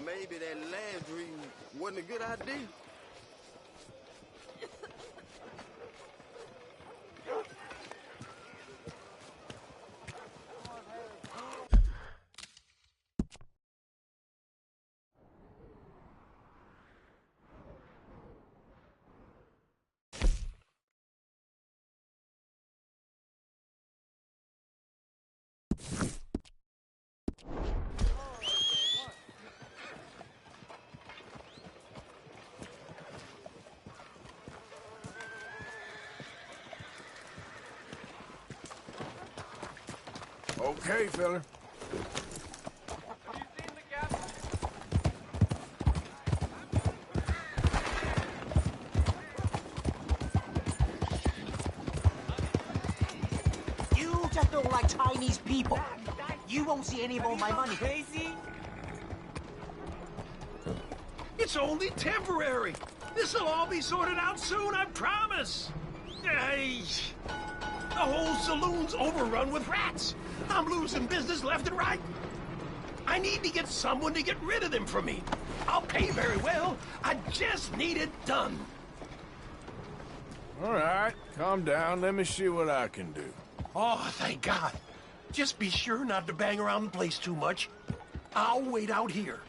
maybe that last dream wasn't a good idea. Okay, fella. You just don't like Chinese people. You won't see any more of my money. Crazy? It's only temporary. This'll all be sorted out soon, I promise. Hey, the whole saloon's overrun with rats. I'm losing business left and right. I need to get someone to get rid of them for me. I'll pay very well. I just need it done. All right, calm down. Let me see what I can do. Oh, thank God. Just be sure not to bang around the place too much. I'll wait out here.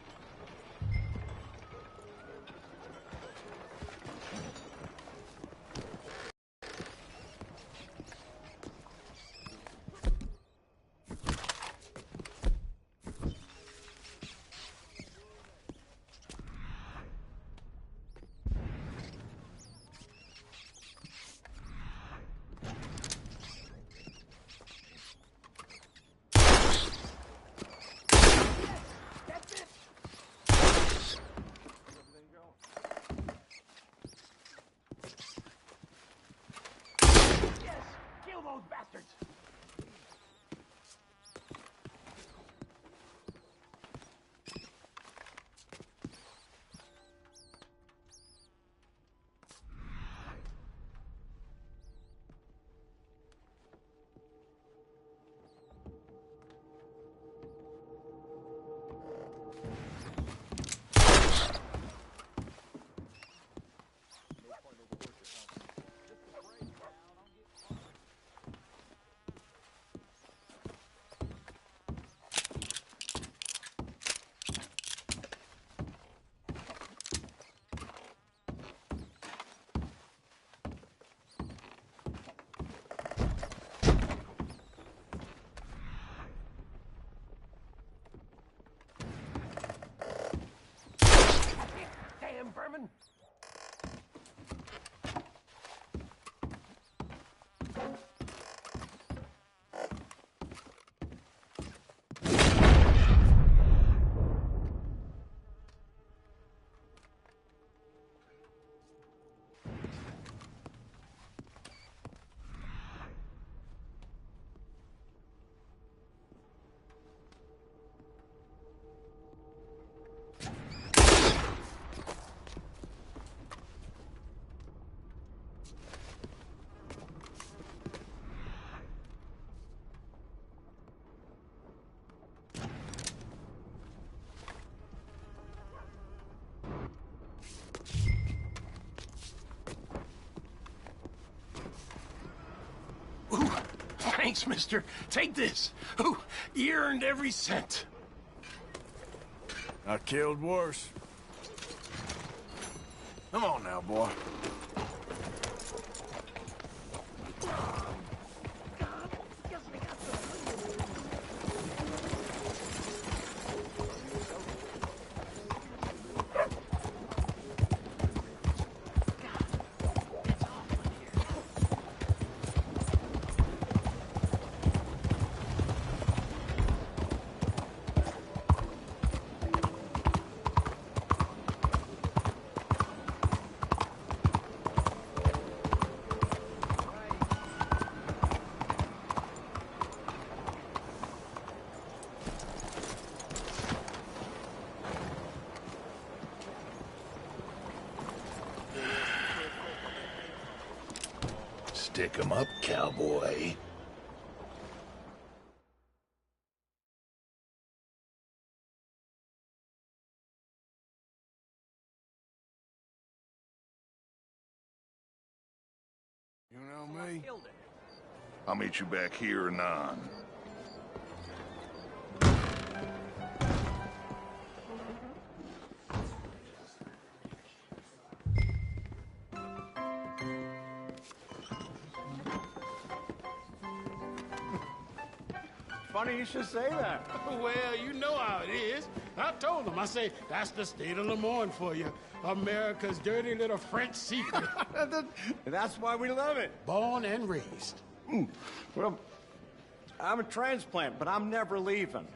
Those bastards! Damn vermin! Ooh, thanks, mister. Take this. Ooh, you earned every cent. I killed worse. Come on now, boy. Stick 'em up, cowboy. You know me? Killed it. I'll meet you back here anon. Funny you should say that. Well, you know how it is. I told them. I say, that's the state of Lemoyne for you. America's dirty little French secret. That's why we love it. Born and raised. Well, I'm a transplant, but I'm never leaving.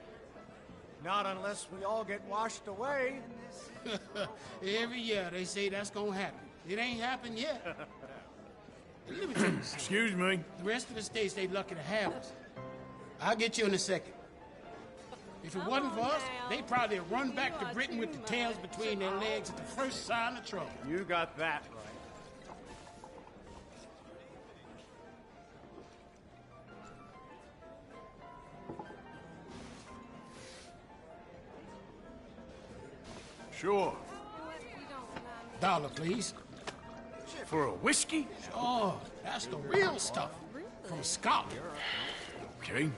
Not unless we all get washed away. Every year they say that's gonna happen. It ain't happened yet. Let me tell you something. Excuse me. The rest of the states, they lucky to have us. I'll get you in a second. If it wasn't for us, they'd probably run back to Britain with the tails between their legs at the first sign of trouble. You got that right. Sure. Dollar, please. For a whiskey? Oh, that's the real stuff. From Scotland. Okay.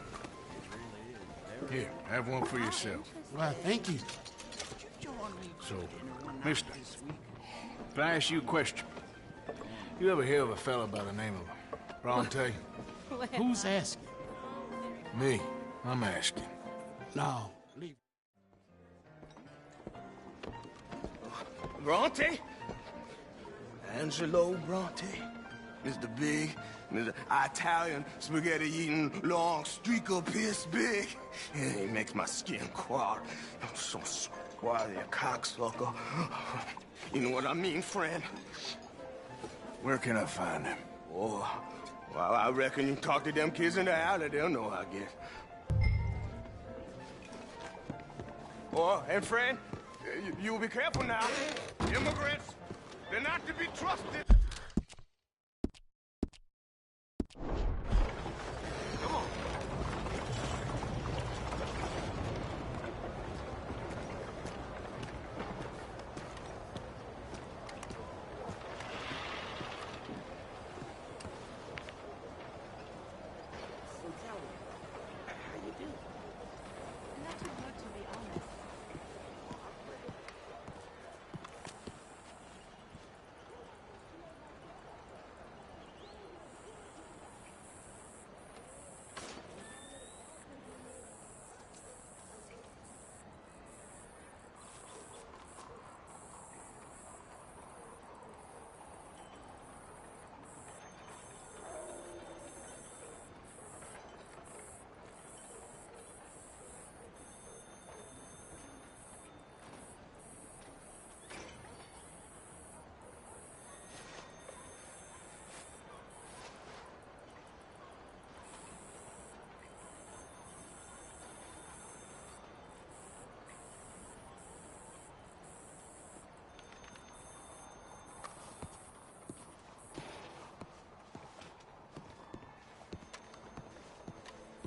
Here, have one for yourself. Well, thank you. So, mister, if I ask you a question, you ever hear of a fella by the name of Bronte? Who's asking? Me. I'm asking. No, leave. Bronte? Angelo Bronte. Mr. Big, Mr. Italian spaghetti-eating long streak of piss big. Yeah, he makes my skin crawl. I'm so squally a cocksucker. You know what I mean, friend? Where can I find him? Oh, well, I reckon you talk to them kids in the alley, they'll know, I guess. Oh, and friend, you'll be careful now. Immigrants, they're not to be trusted. Come on.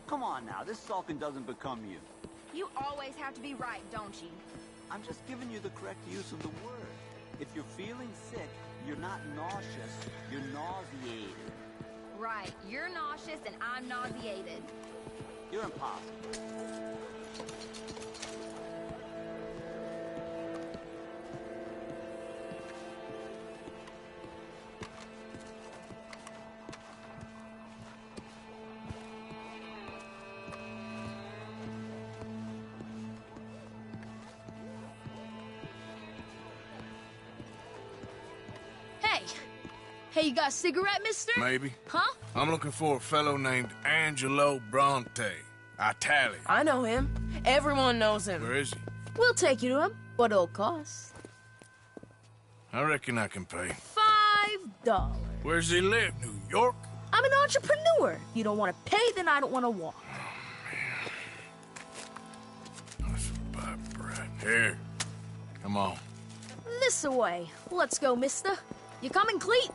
Come on now, this sulking doesn't become you. You always have to be right, don't you? I'm just giving you the correct use of the word. If you're feeling sick, you're not nauseous, you're nauseated. Right, you're nauseous and I'm nauseated. You're impossible. Hey, you got a cigarette, mister? Maybe. Huh? I'm looking for a fellow named Angelo Bronte. Italian. I know him. Everyone knows him. Where is he? We'll take you to him. What it'll cost? I reckon I can pay. $5. Where's he live? New York? I'm an entrepreneur. You don't want to pay, then I don't want to walk. That's bad bread. Here. Come on. This away. Let's go, mister. You coming, Cleet?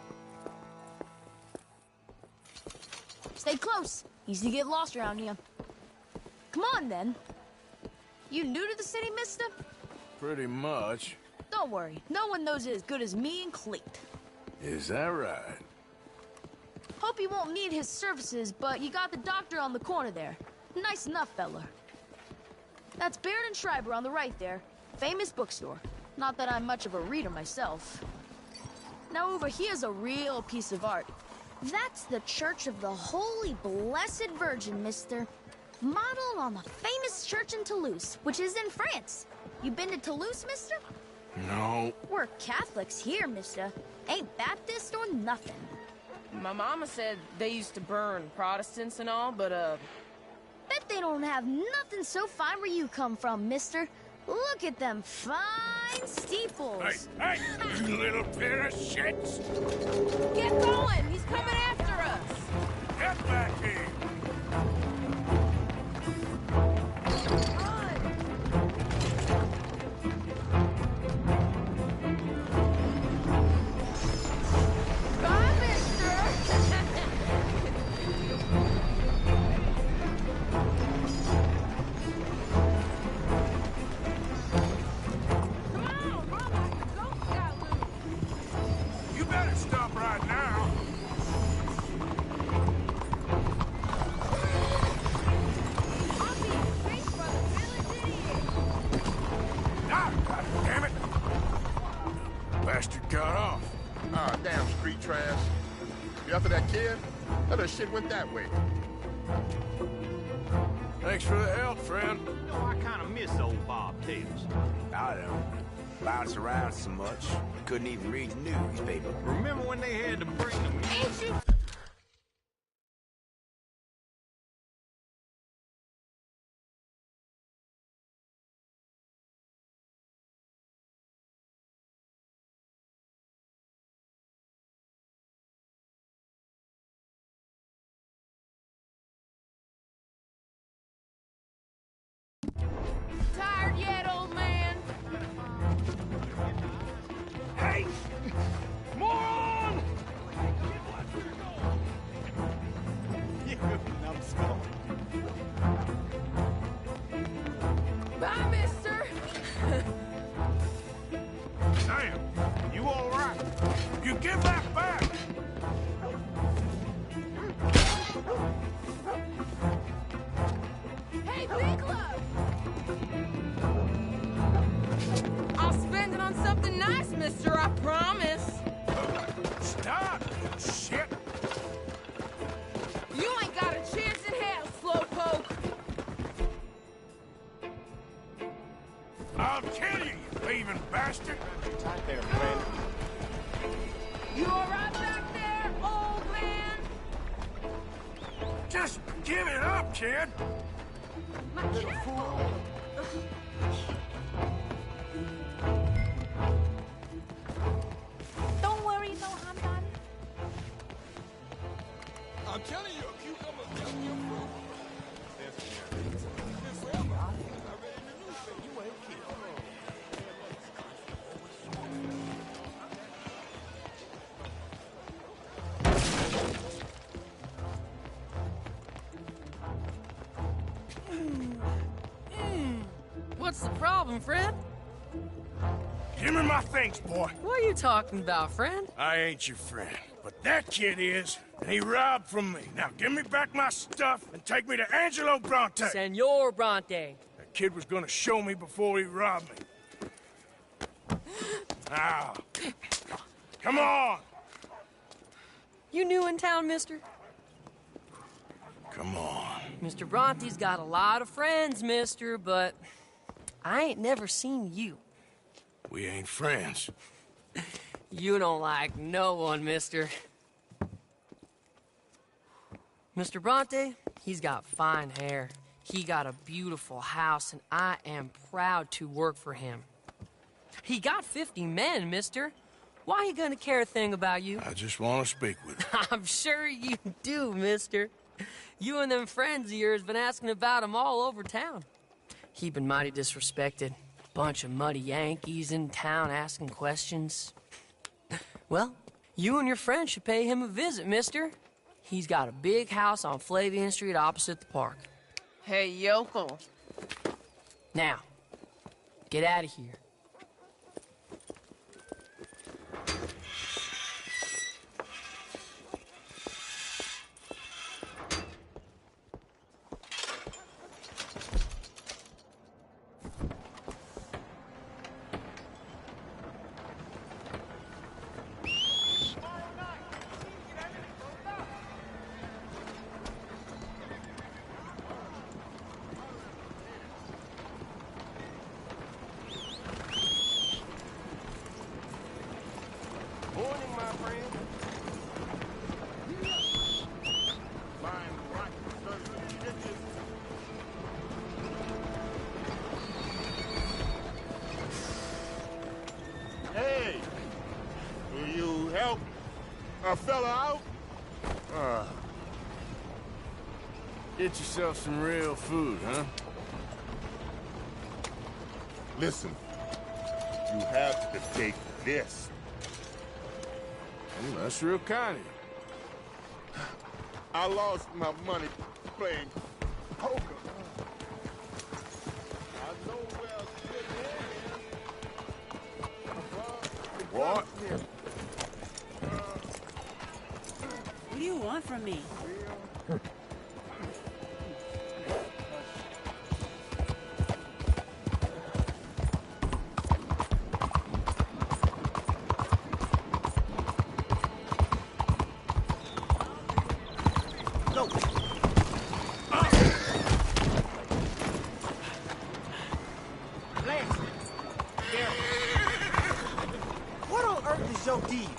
Stay close. Easy to get lost around here. Come on, then. You new to the city, mister? Pretty much. Don't worry. No one knows it as good as me and Cleet. Is that right? Hope you won't need his services, but you got the doctor on the corner there. Nice enough, fella. That's Baird and Schreiber on the right there. Famous bookstore. Not that I'm much of a reader myself. Now over here's a real piece of art. That's the Church of the Holy Blessed Virgin, mister. Modeled on the famous church in Toulouse, which is in France. You been to Toulouse, mister? No. We're Catholics here, mister. Ain't Baptist or nothing. My mama said they used to burn Protestants and all, but, Bet they don't have nothing so fine where you come from, mister. Look at them fine steeples. Hey, you little pair of shits! Get going! He's coming after us! Get back here! Bye, mister! You better stop right now. Ah, God damn it! Bastard got off. Ah, damn street trash. You after that kid? That shit went that way. Thanks for the help, friend. You know, I kind of miss old Bob Tails. I don't. Bounce around so much, couldn't even read the newspaper. Remember when they had to bring the music? Tired yet, old man? Hey! Moron! You numbskull. Bye, mister! Sam, you all right? You give that back! Hey, Big Love! I'll spend it on something nice, mister, I promise. Stop, shit! You ain't got a chance in hell, slowpoke. I'll kill you, you thieving bastard! Right there, friend. You all right back there, old man? Just give it up, kid! My careful. Don't worry, no harm done. I'm telling you, a cucumber telling you fruit. What's the problem, friend? Give me my things, boy. What are you talking about, friend? I ain't your friend, but that kid is, and he robbed from me. Now give me back my stuff and take me to Angelo Bronte. Senor Bronte. That kid was gonna show me before he robbed me. Now, come on. You new in town, mister? Come on. Mr. Bronte's got a lot of friends, mister, but I ain't never seen you. We ain't friends. You don't like no one, mister. Mr. Bronte, he's got fine hair. He got a beautiful house, and I am proud to work for him. He got 50 men, mister. Why you gonna care a thing about you? I just want to speak with you. I'm sure you do, mister. You and them friends of yours been asking about him all over town. He been mighty disrespected. Bunch of muddy Yankees in town asking questions. Well, you and your friend should pay him a visit, mister. He's got a big house on Flavian Street opposite the park. Hey, yokel. Now, get out of here. my friend. Lying right, dirty bitches. Hey, will you help a fella out? Get yourself some real food, huh? Listen, you have to take this. Well, that's real kind of you. I lost my money playing poker. I know where a good man is. What? What do you want from me? What on earth is your deal?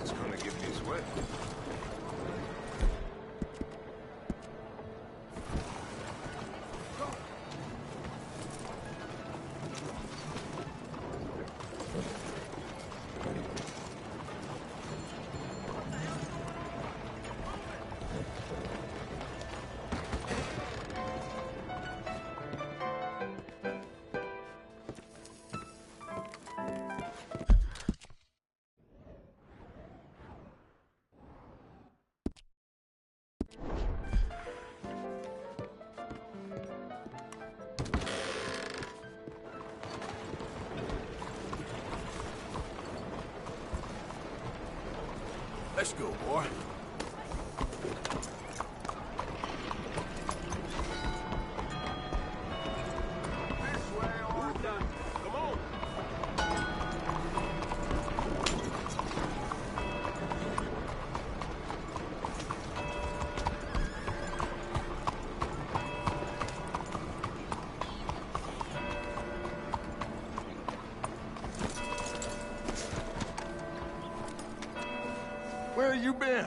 It's gonna give me his way. Let's go, boy. Where you been?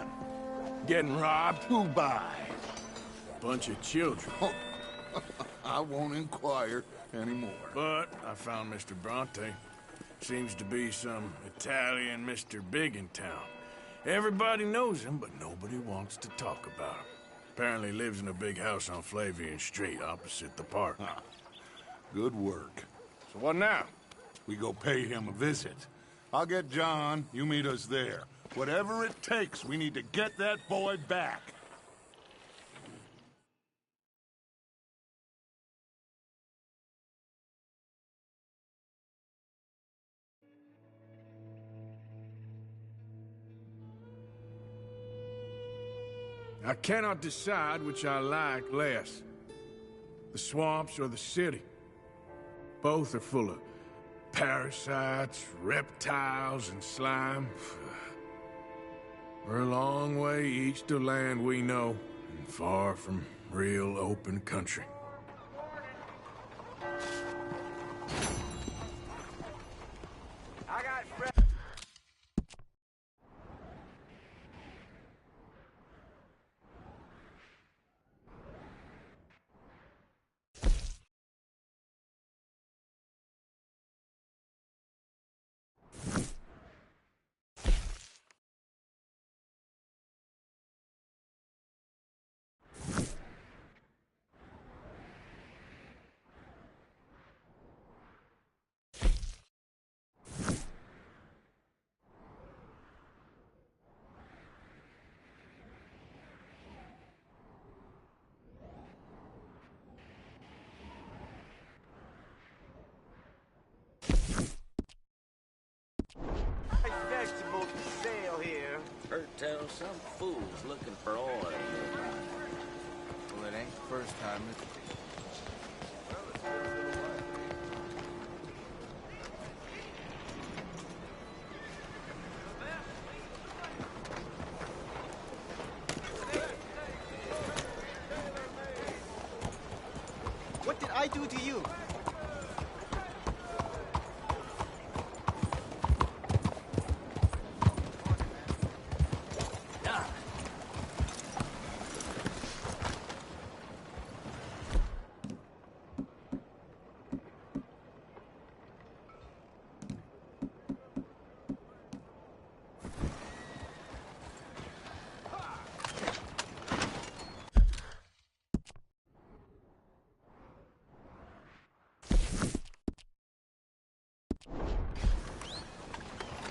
Getting robbed? Who by? Bunch of children. I won't inquire anymore. But I found Mr. Bronte. Seems to be some Italian Mr. Big in town. Everybody knows him, but nobody wants to talk about him. Apparently lives in a big house on Flavian Street, opposite the park. Good work. So what now? We go pay him a visit. I'll get John, you meet us there. Whatever it takes, we need to get that boy back. I cannot decide which I like less. The swamps or the city. Both are full of parasites, reptiles, and slime. We're a long way east of land we know, and far from real open country. Tell some fool's looking for oil. Well, it ain't the first time. What did I do to you?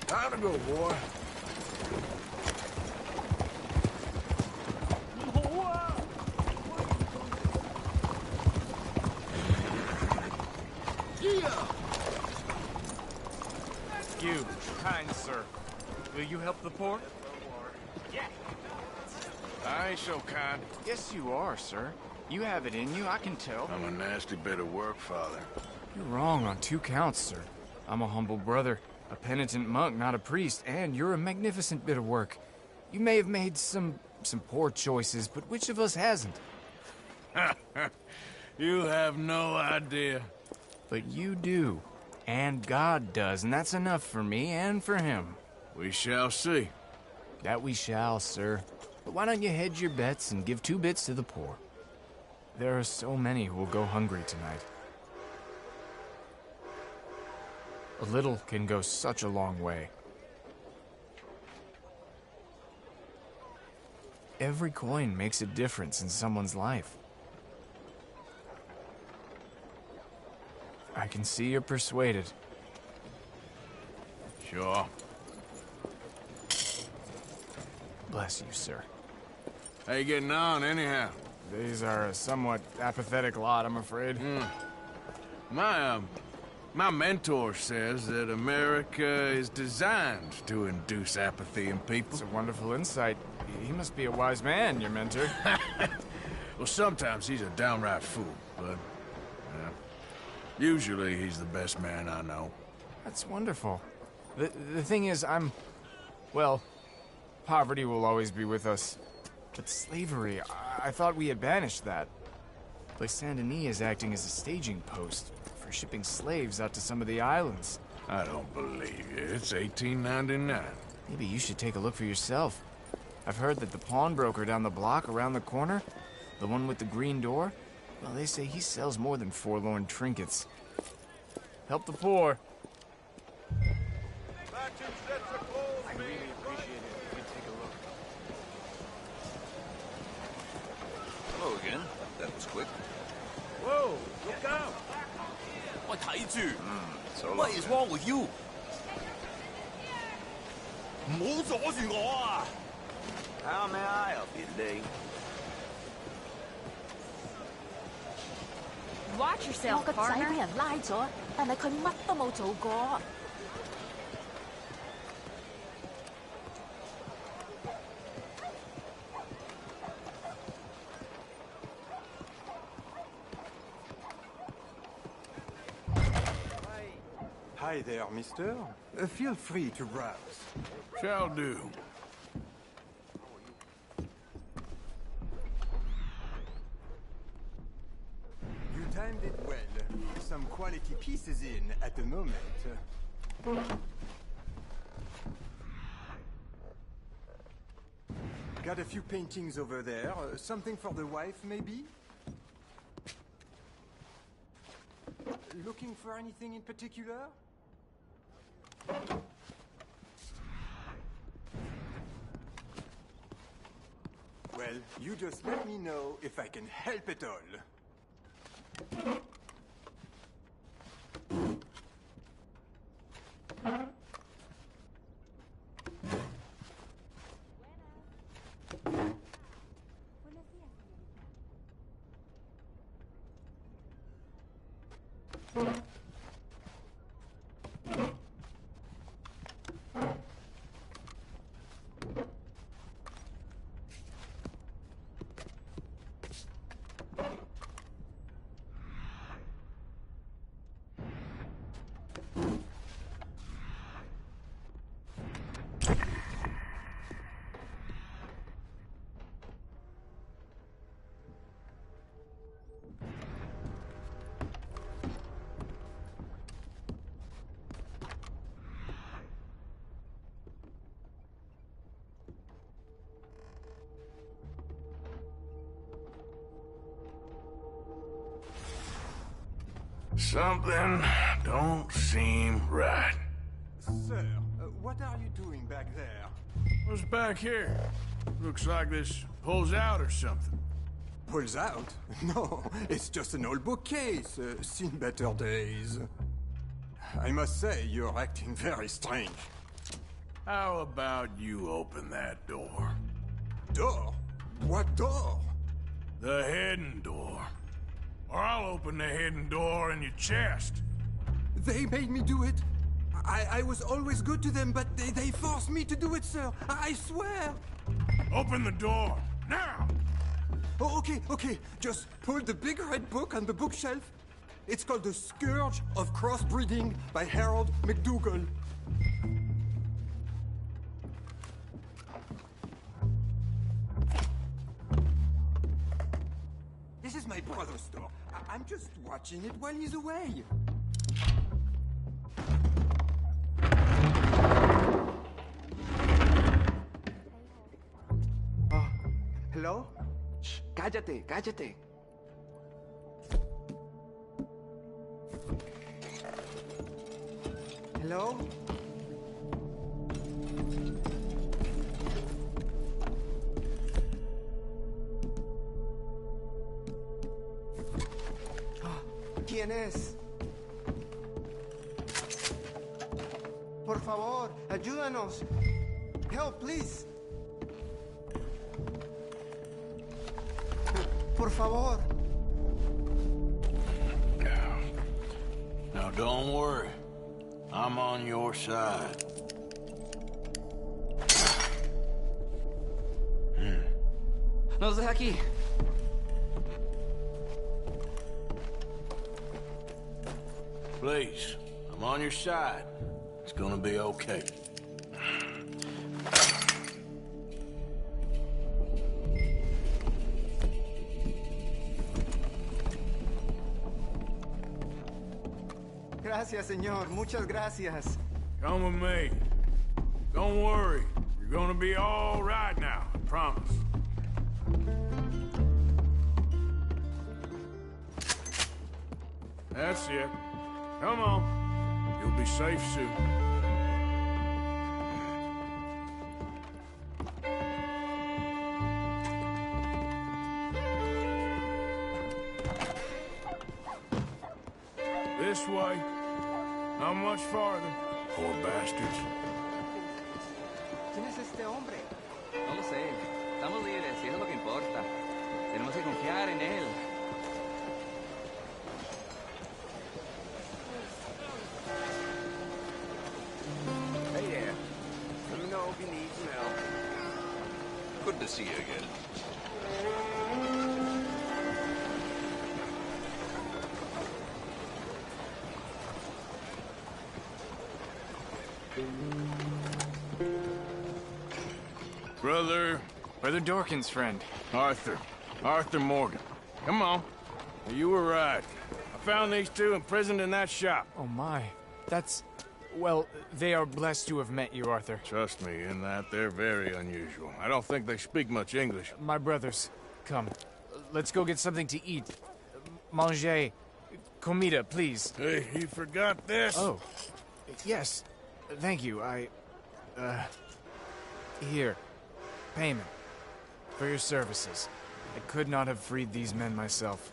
Time to go, boy. You, kind sir. Will you help the poor? I ain't so kind. Yes, you are, sir. You have it in you, I can tell. I'm a nasty bit of work, Father. You're wrong on 2 counts, sir. I'm a humble brother, a penitent monk, not a priest, and you're a magnificent bit of work. You may have made some poor choices, but which of us hasn't? You have no idea. But you do. And God does, and that's enough for me and for him. We shall see. That we shall, sir. But why don't you hedge your bets and give 2 bits to the poor? There are so many who will go hungry tonight. A little can go such a long way. Every coin makes a difference in someone's life. I can see you're persuaded. Sure. Bless you, sir. How you getting on, anyhow? These are a somewhat apathetic lot, I'm afraid. My mentor says that America is designed to induce apathy in people. It's a wonderful insight. He must be a wise man, your mentor. Well, sometimes he's a downright fool, but usually he's the best man I know. That's wonderful. The thing is, well, poverty will always be with us. But slavery, I thought we had banished that. But Saint Denis is acting as a staging post for shipping slaves out to some of the islands. I don't believe you. It's 1899. Maybe you should take a look for yourself. I've heard that the pawnbroker down the block around the corner, the one with the green door, well, they say he sells more than forlorn trinkets. Help the poor. I really appreciate it if you could take a look. Hello again. That was quick. Whoa, look out! 喂，睇住。So What is wrong with you？ 唔好阻住我啊 How may I help you today? Watch yourself, 我個仔 partner. 俾人拉咗，但係佢乜都冇做過。Hi there, mister. Feel free to browse. Shall do. You timed it well. Some quality pieces in at the moment. Got a few paintings over there. Something for the wife, maybe? Looking for anything in particular? Well, you just let me know if I can help at all. Something don't seem right. Sir, what are you doing back there? What's back here? Looks like this pulls out or something. Pulls out? No, it's just an old bookcase. Seen better days. I must say, you're acting very strange. How about you open that door? Door? What door? The hidden door. Or I'll open the hidden door in your chest. They made me do it. I was always good to them, but they forced me to do it, sir. I swear. Open the door, now! Oh, okay. Just pull the big red book on the bookshelf. It's called The Scourge of Crossbreeding by Harold McDougall. This is my brother's store. I'm just watching it while he's away. Hello? Shh, cállate. Hello? ¿Quién es? Por favor, ayúdanos. Help, please. Por favor. Now don't worry. I'm on your side. Nos deja aquí. Please, I'm on your side. It's gonna be okay. Gracias, señor. Muchas gracias. Come with me. Don't worry. You're gonna be all right now. I promise. That's it. Come on. You'll be safe soon. This way. Not much farther. Poor bastards. ¿Quién es este hombre? No lo sé. Estamos libres, y eso es lo que importa. Tenemos que confiar en él. Hey there. Let me know if you need some help. Good to see you again. Brother Dorkin's friend. Arthur Morgan. Come on. You were right. I found these two imprisoned in that shop. Oh my. That's... Well, they are blessed to have met you, Arthur. Trust me, in that they're very unusual. I don't think they speak much English. My brothers, come. Let's go get something to eat. Manger. Comida, please. Hey, you forgot this? Oh. Yes. Thank you. Here. Payment. For your services. I could not have freed these men myself.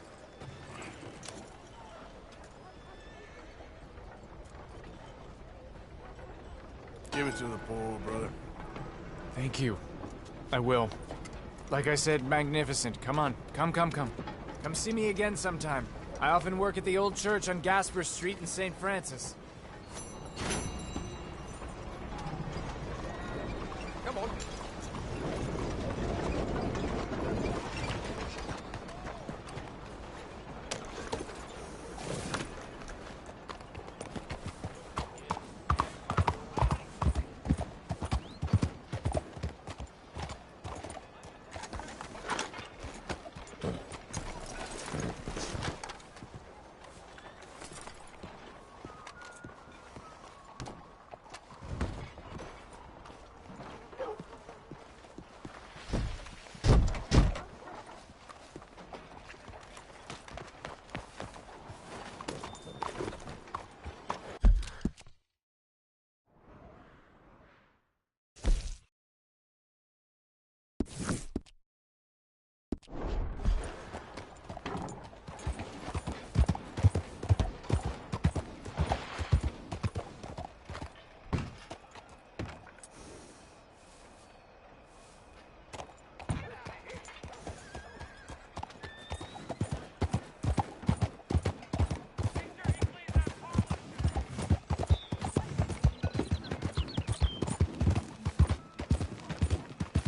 Give it to the poor, brother. Thank you. I will. Like I said, magnificent. Come on. Come. Come see me again sometime. I often work at the old church on Gasper Street in St. Francis. Come on.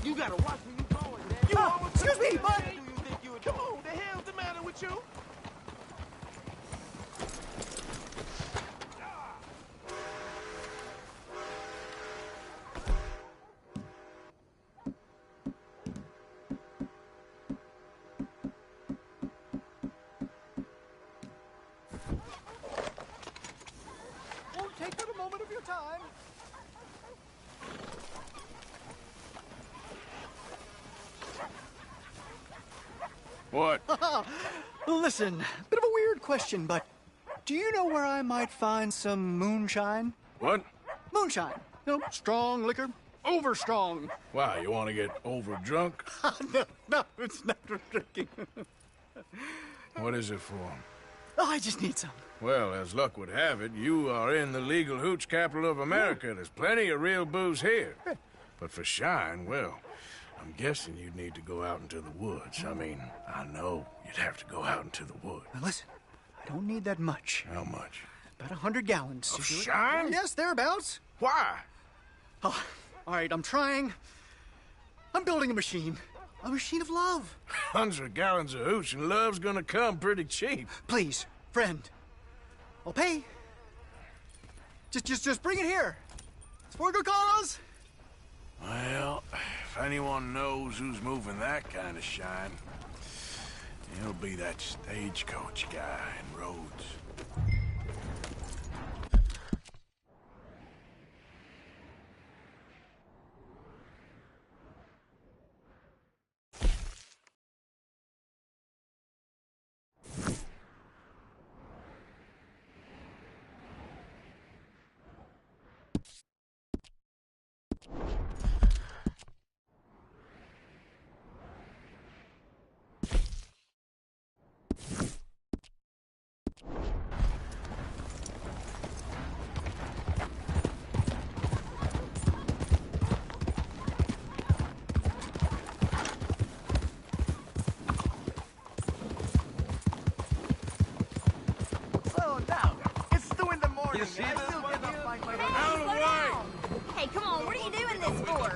You gotta watch where you going, man. You always excuse me, bud. do you think you would come on? The hell's the matter with you? Won't take but a moment of your time. What? Listen, bit of a weird question, but do you know where I might find some moonshine? What? Moonshine. You know, strong liquor. Over strong. Why, you want to get over drunk? No, it's not for drinking. What is it for? Oh, I just need some. Well, as luck would have it, you are in the legal hooch capital of America. There's plenty of real booze here. But for shine, well, I'm guessing you'd need to go out into the woods. I mean, I know you'd have to go out into the woods. Now listen, I don't need that much. How much? About 100 gallons. Of shine? Yes, thereabouts. Why? Oh, all right, I'm trying. I'm building a machine. A machine of love. 100 gallons of hooch and love's gonna come pretty cheap. Please, friend. I'll pay. Just bring it here. It's for a good cause. Well, if anyone knows who's moving that kind of shine, it'll be that stagecoach guy in Rhodes. You see this one? Out of the way! Hey, come on, what are you doing this for?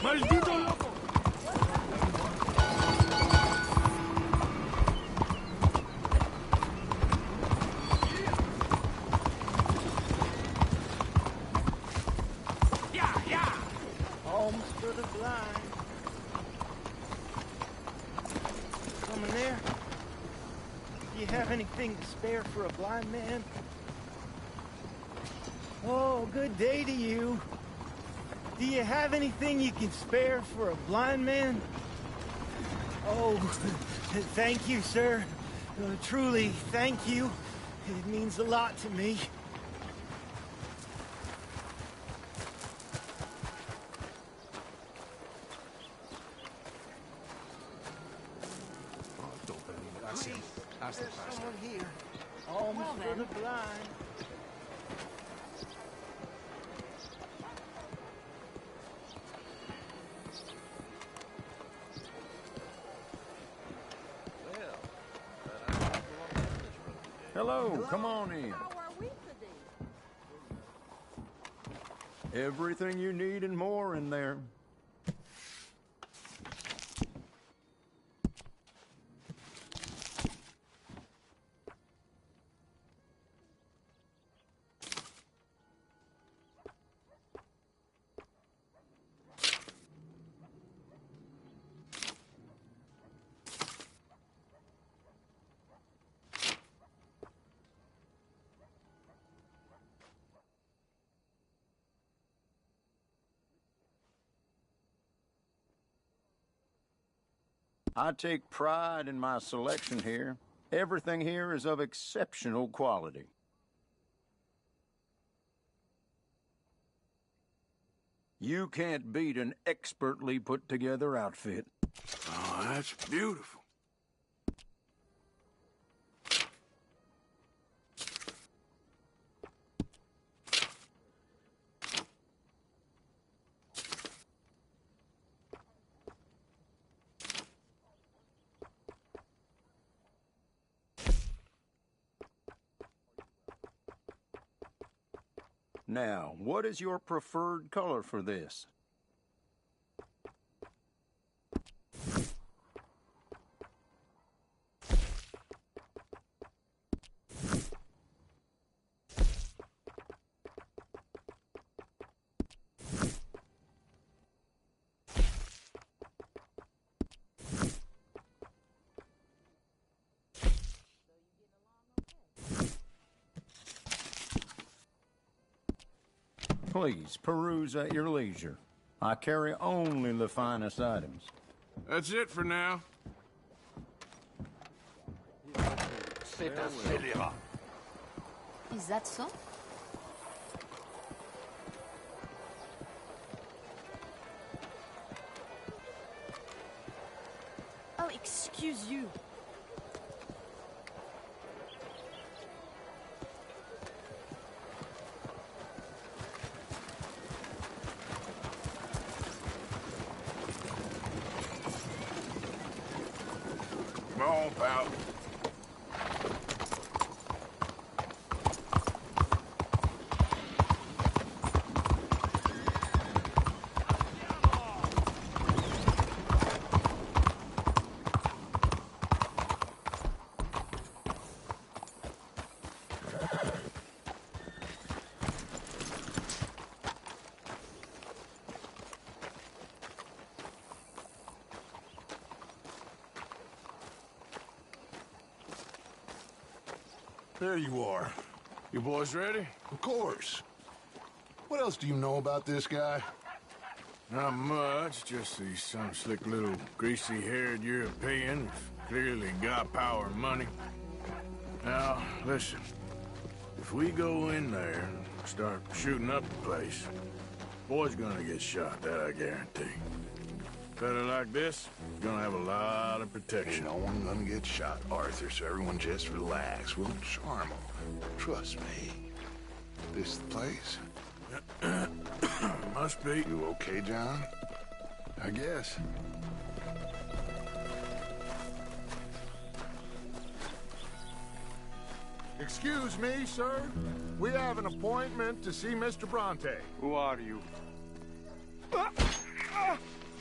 What are you doing? Yeah. Almost for the blind. Someone there? Do you have anything to spare for a blind man? Oh, good day to you. Do you have anything you can spare for a blind man? Oh, thank you, sir. Truly, thank you. It means a lot to me. There's someone here. Almost for the blind. Hello, come on in. Everything you need and more in there. I take pride in my selection here. Everything here is of exceptional quality. You can't beat an expertly put-together outfit. Oh, that's beautiful. Now, what is your preferred color for this? Please, peruse at your leisure. I carry only the finest items. That's it for now. Is that so? Oh, excuse you. Come on, pal. There you are. You boys ready? Of course. What else do you know about this guy? Not much, just he's some slick little greasy-haired European who's clearly got power and money. Now, listen. If we go in there and start shooting up the place, boy's gonna get shot, that I guarantee. Fella like this, gonna have a lot of protection. Ain't no one gonna get shot, Arthur, so everyone just relax. We'll charm them. Trust me. This the place? Must be. You okay, John? I guess. Excuse me, sir. We have an appointment to see Mr. Bronte. Who are you?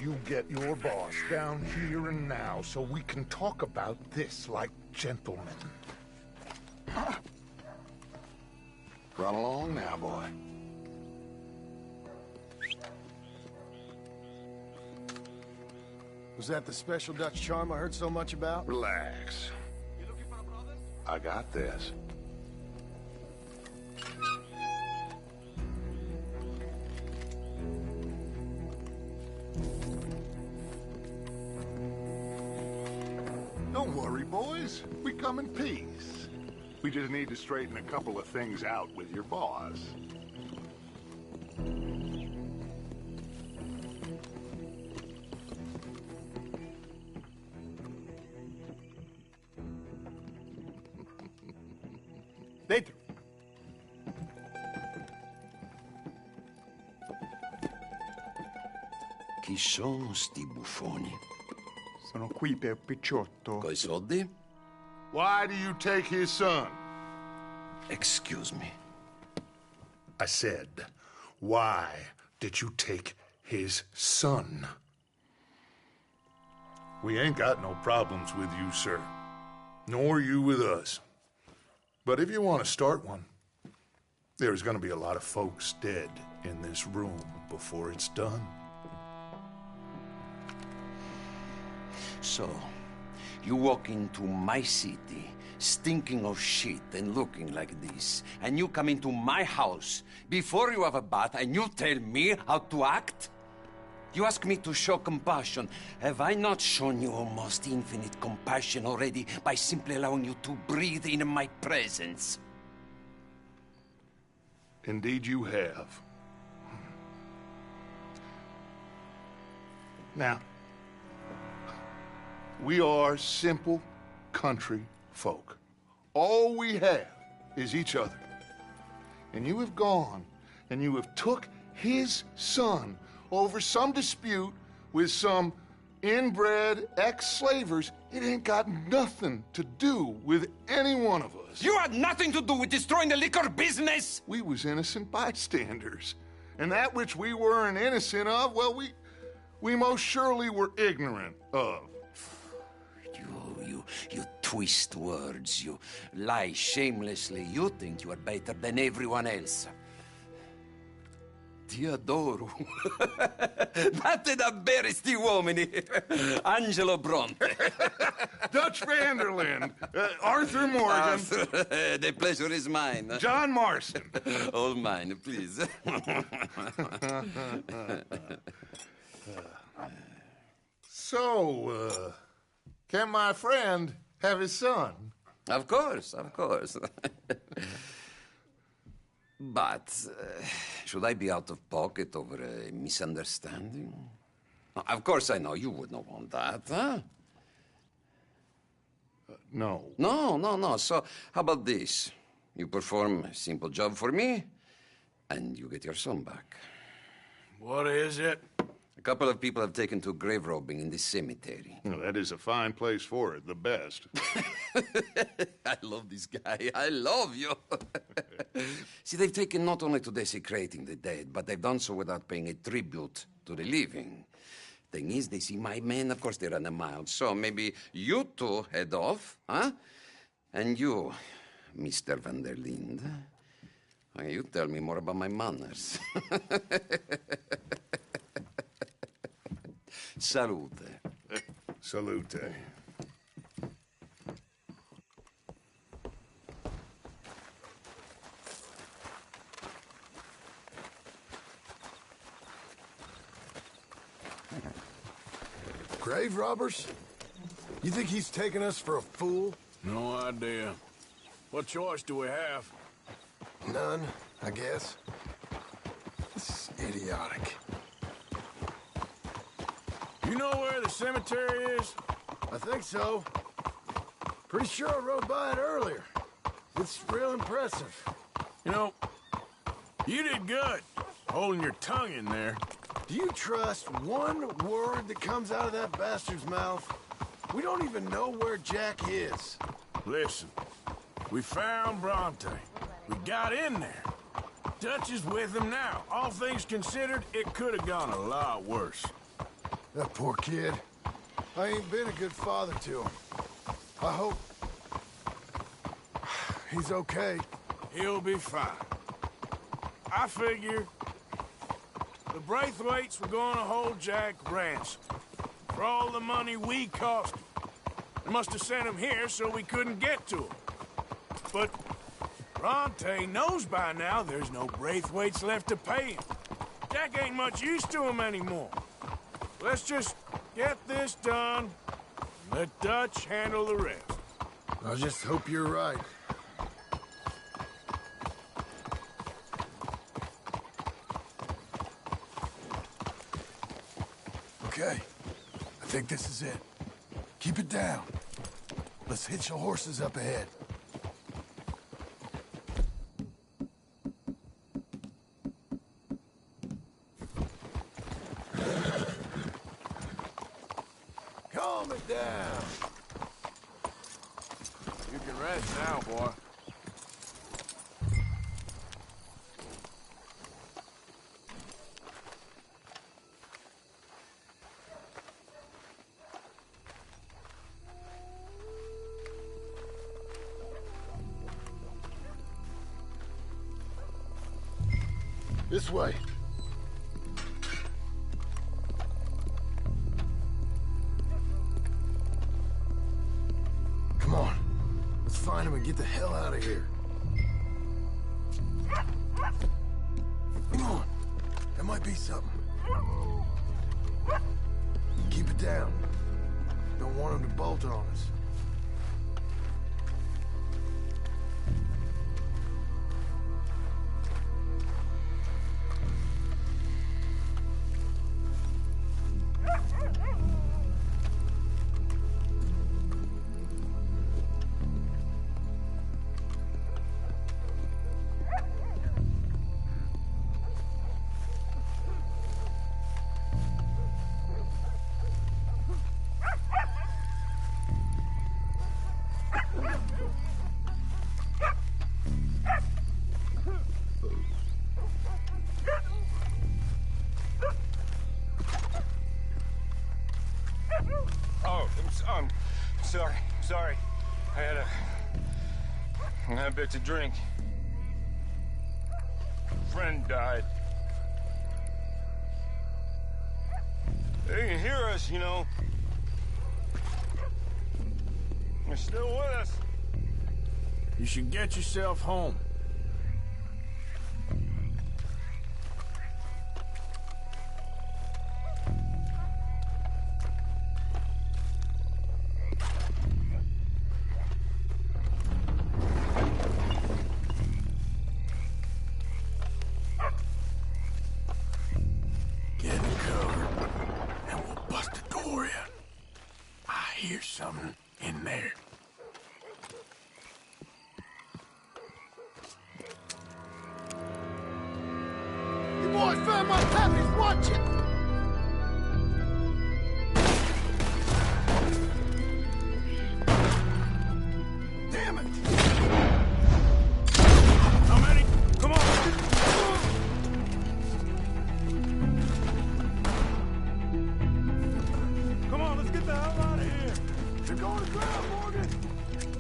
You get your boss down here and now so we can talk about this like gentlemen. Run along now, boy. Was that the special Dutch charm I heard so much about? Relax. I got this. Don't worry, boys. We come in peace. We just need to straighten a couple of things out with your boss. Dentro. Chi sono sti buffoni? Sono qui per Picciotto. Coi soldi? Why do you take his son? Excuse me. I said, why did you take his son? We ain't got no problems with you, sir. Nor you with us. But if you want to start one, there's gonna be a lot of folks dead in this room before it's done. So, you walk into my city, stinking of shit and looking like this, and you come into my house before you have a bath and you tell me how to act? You ask me to show compassion. Have I not shown you almost infinite compassion already by simply allowing you to breathe in my presence? Indeed you have. Now, we are simple country folk. All we have is each other. And you have gone and you have took his son over some dispute with some inbred ex-slavers. It ain't got nothing to do with any one of us. You had nothing to do with destroying the liquor business! We was innocent bystanders. And that which we weren't innocent of, well, we most surely were ignorant of. You twist words, you lie shamelessly. You think you are better than everyone else. Ti adoro. Vatte davvero sti uomini. Angelo Bronte. Dutch Vanderland. Arthur Morgan. The pleasure is mine. John Marston. All mine, please. So, can my friend have his son? Of course, of course. But, should I be out of pocket over a misunderstanding? Of course I know you would not want that, huh? No. No. So, how about this? You perform a simple job for me, and you get your son back. What is it? A couple of people have taken to grave robbing in this cemetery. Well, that is a fine place for it, the best. I love this guy. I love you. See, they've taken not only to desecrating the dead, but they've done so without paying a tribute to the living. Thing is, they see my men, of course they run a mile. So maybe you two head off, huh? And you, Mr. Van der Linde, you tell me more about my manners. Salute. Salute. Grave robbers? You think he's taking us for a fool? No idea. What choice do we have? None, I guess. This is idiotic. You know where the cemetery is? I think so. Pretty sure I rode by it earlier. It's real impressive. You know, you did good, holding your tongue in there. Do you trust one word that comes out of that bastard's mouth? We don't even know where Jack is. Listen, we found Bronte. We got in there. Dutch is with him now. All things considered, it could have gone a lot worse. That poor kid. I ain't been a good father to him. I hope he's okay. He'll be fine. I figure the Braithwaites were going to hold Jack ransom for all the money we cost him. They must have sent him here so we couldn't get to him. But Bronte knows by now there's no Braithwaites left to pay him. Jack ain't much use to him anymore. Let's just get this done and let Dutch handle the rest. I just hope you're right. Okay, I think this is it. Keep it down. Let's hitch the horses up ahead. Calm it down. You can rest now, boy. This way. Come on. Let's find him and get the hell out of here. Come on. There might be something. Keep it down. Don't want him to bolt on us. Sorry. I had a bit to drink. Friend died. They can hear us, you know. They're still with us. You should get yourself home. Get in cover, and we'll bust the door in. I hear something in there. You boys found my puppies, watch it! Damn it! How many? Come on! Come on, let's get the hell out of here. They're going to ground, Morgan!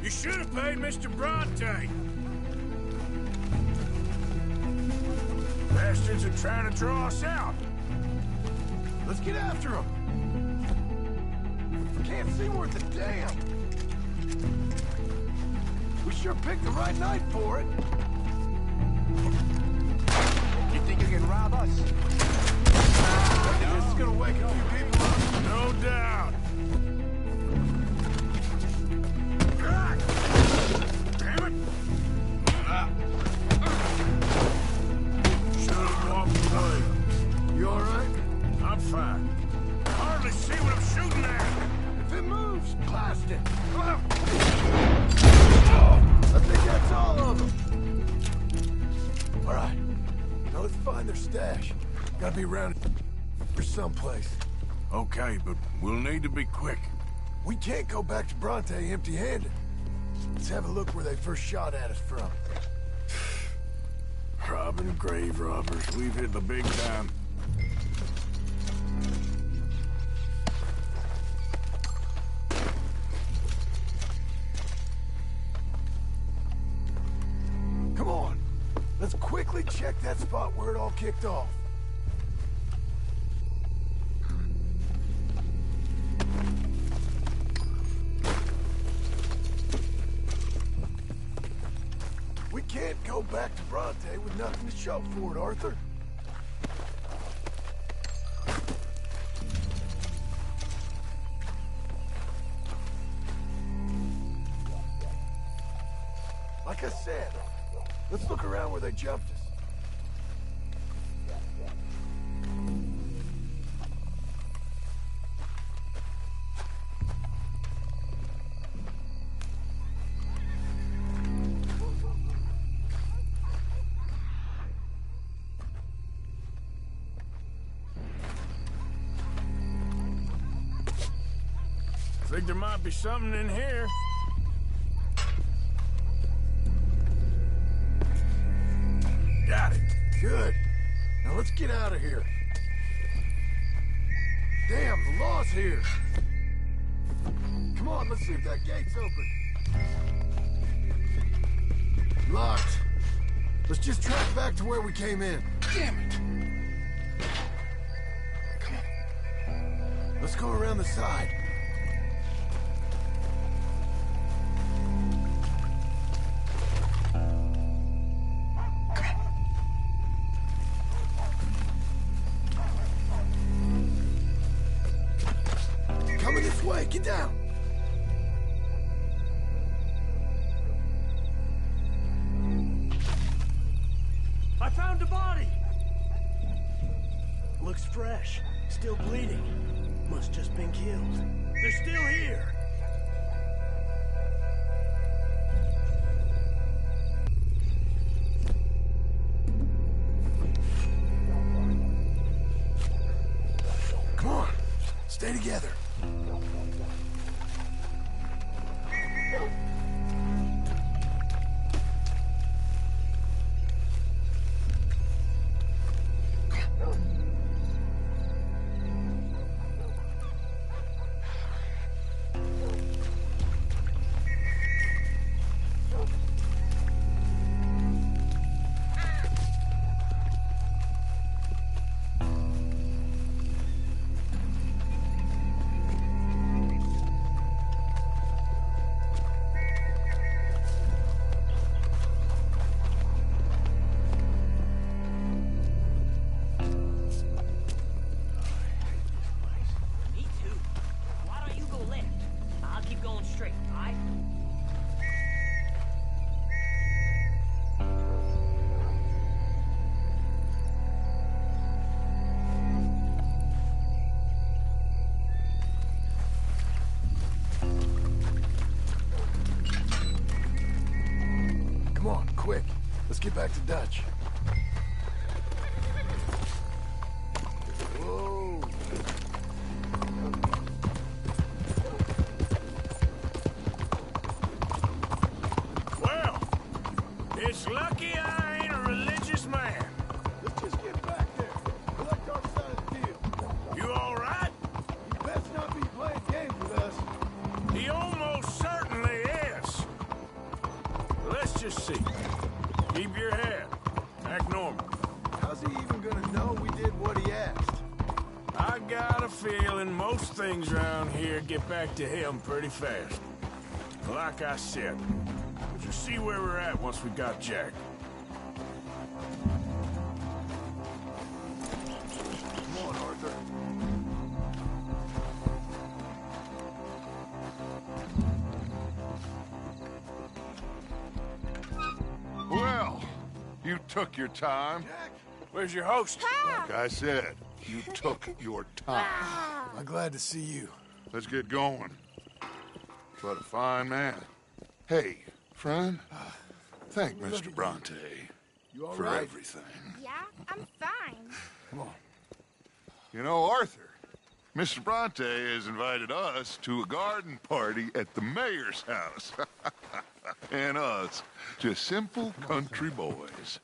You should have paid Mr. Bronte. Bastards are trying to draw us out. Let's get after them. Can't see worth a damn. We sure picked the right night for it. You think you can rob us? This is gonna wake a few people up. No doubt. Damn it! Should have walked away. You all right? I'm fine. I hardly see what I'm shooting at. If it moves, blast it. I think that's all of them. All right. Now let's find their stash. Gotta be around here someplace. Okay, but we'll need to be quick. We can't go back to Bronte empty-handed. Let's have a look where they first shot at us from. Robbing grave robbers. We've hit the big time. Come on. Let's quickly check that spot where it all kicked off. We can't go back to Bronte with nothing to show for it, Arthur. Like I said, let's look around where they jumped us. Think there might be something in here. Got it. Good. Now let's get out of here. Damn, the law's here. Come on, let's see if that gate's open. Locked. Let's just track back to where we came in. Damn it. Come on. Let's go around the side. Coming this way, get down! I found a body! Looks fresh. Still bleeding. Must just been killed. They're still here! Come on, stay together. Let's get back to Dutch. Whoa. Well, it's lucky I ain't a religious man. Let's just get back there. Collect our side of the deal. You all right? You best not be playing games with us. He almost certainly is. Let's just see. Keep your head. Act normal. How's he even gonna know we did what he asked? I got a feeling most things around here get back to him pretty fast. Like I said, we'll just see where we're at once we got Jack. Come on, Arthur. Well, you took your time. Where's your host? Like I said, you took your time. I'm glad to see you. Let's get going. What a fine man. Hey, friend, thank Mr. Bronte for right? everything. Yeah, I'm fine. Come on. You know, Arthur, Mr. Bronte has invited us to a garden party at the mayor's house. And us, just simple country boys.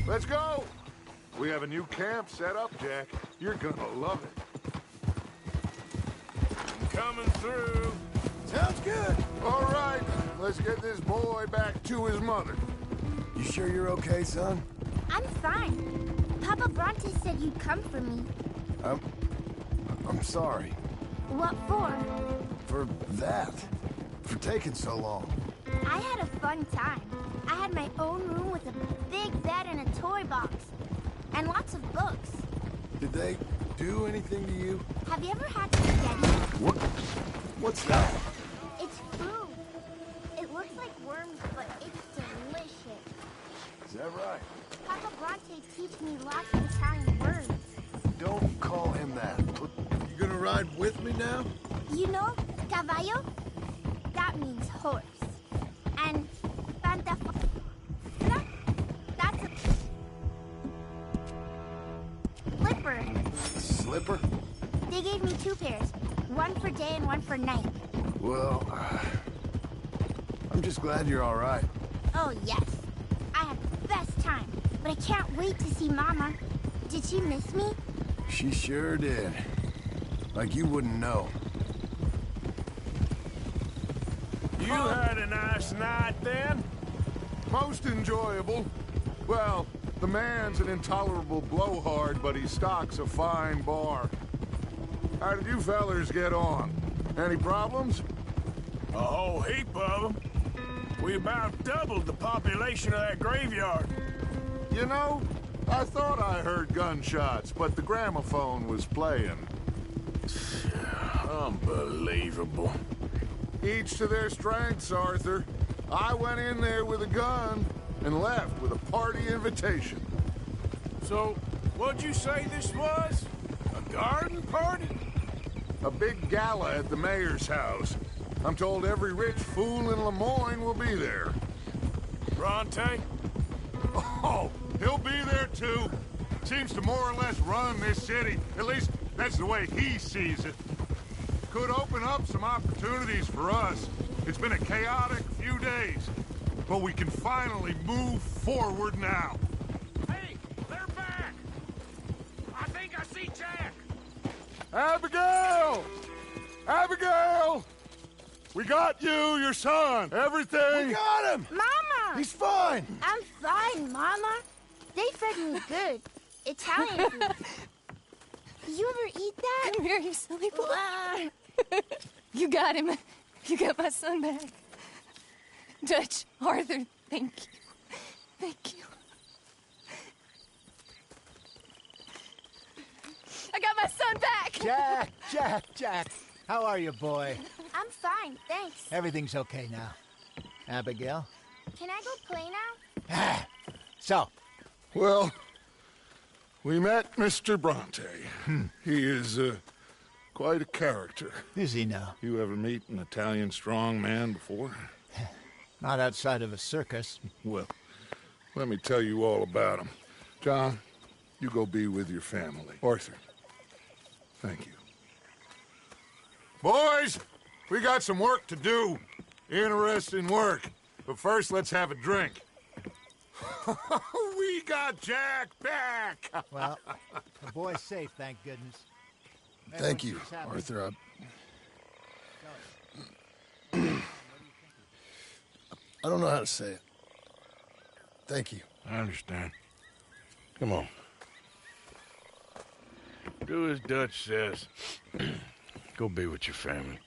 Let's go! We have a new camp set up, Jack. You're gonna love it. I'm coming through. Sounds good. All right, let's get this boy back to his mother. You sure you're okay, son? I'm fine. Papa Bronte said you'd come for me. I'm sorry. What for? For that. For taking so long. I had a fun time. I had my own room with a big bed and a toy box. And lots of books. Did they do anything to you? Have you ever had spaghetti? What? What's that? It's food. It looks like worms, but it's delicious. Is that right? Papa Bronte teach me lots of Italian words. Don't call him that. You gonna ride with me now? You know, caballo? That means horse. And pantafona? That's a slipper. A slipper? They gave me 2 pairs. One for day and one for night. Well, I'm just glad you're all right. Oh, yes. I had the best time. But I can't wait to see Mama. Did she miss me? She sure did. Like you wouldn't know. You had a nice night then? Most enjoyable. Well, the man's an intolerable blowhard, but he stocks a fine bar. How did you fellers get on? Any problems? A whole heap of them. We about doubled the population of that graveyard. You know, I thought I heard gunshots, but the gramophone was playing. Unbelievable. Each to their strengths, Arthur. I went in there with a gun and left with a party invitation. So, what'd you say this was? A garden party? A big gala at the mayor's house. I'm told every rich fool in Lemoyne will be there. Bronte? Oh, he'll be there too. Seems to more or less run this city. At least, that's the way he sees it. Could open up some opportunities for us. It's been a chaotic few days, but we can finally move forward now. Hey, they're back! I think I see Jack! Abigail! Abigail! We got you, your son, everything! We got him! Mama! He's fine! I'm fine, Mama. They fed me good. Italian food. Did you ever eat that? Come here, you silly boy. You got him. You got my son back. Dutch, Arthur, thank you. Thank you. I got my son back! Jack. How are you, boy? I'm fine, thanks. Everything's okay now. Abigail? Can I go play now? So, Well, we met Mr. Bronte. He is quite a character. Is he now? You ever meet an Italian strong man before? Not outside of a circus. Well, let me tell you all about him. John, you go be with your family. Arthur, thank you. Boys, we got some work to do. Interesting work. But first, let's have a drink. We got Jack back! Well, the boy's safe, thank goodness. Thank you, Arthur. I don't know how to say it. Thank you. I understand. Come on. Do as Dutch says. Go be with your family.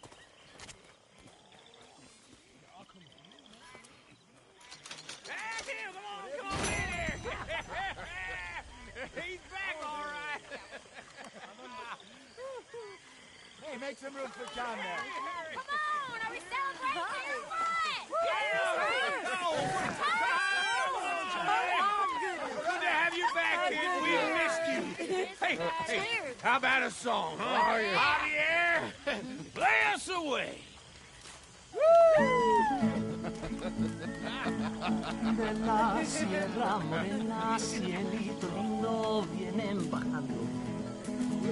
Hey, make some room for John there. Come on, are we celebrating or what? Good to have you back, kid. We missed you. Hey, how about a song, huh? Javier, play us away. De la sierra morena, cielito lindo, vienen bajando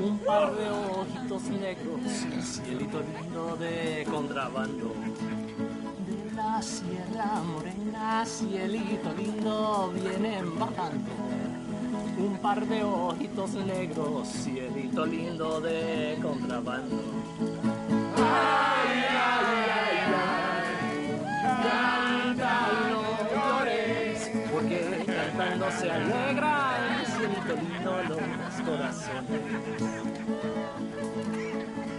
un par de ojitos negros, cielito lindo de contrabando. De la sierra morena, cielito lindo, vienen bajando un par de ojitos negros, cielito lindo de contrabando. Ay, ay, ay, ay, canta y no llores, porque cantando se alegran, cielito lindo los corazones.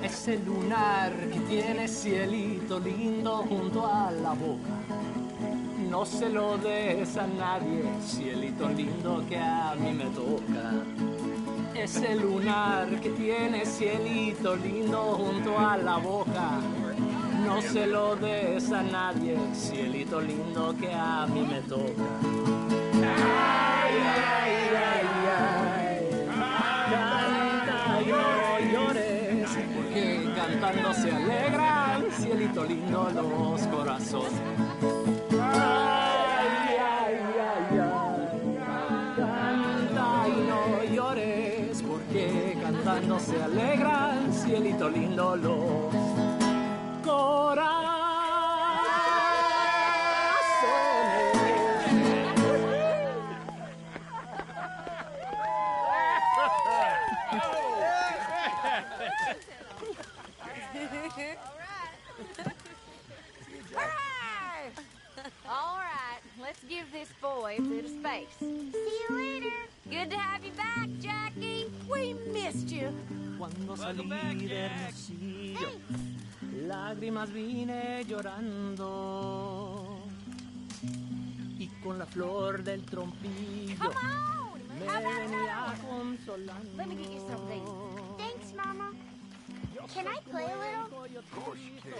Ese lunar que tiene cielito lindo junto a la boca, no se lo des a nadie, cielito lindo que a mí me toca. Ese lunar que tiene cielito lindo junto a la boca, no se lo des a nadie, cielito lindo que a mí me toca. Ay, ay, ay, ay, canta y no llores, porque cantando se alegran, cielito lindo los corazones. Ay, ay, ay, ay, canta y no llores, porque cantando se alegran, cielito lindo los corazones. All right, let's give this boy a bit of space. See you later. Good to have you back, Jackie. We missed you. Cuando salí de Hermosillo, lágrimas vine llorando, y con la flor del trompillo me venía consolando. Let me get you something. Thanks, Mama. Can I play a little? Of course you can.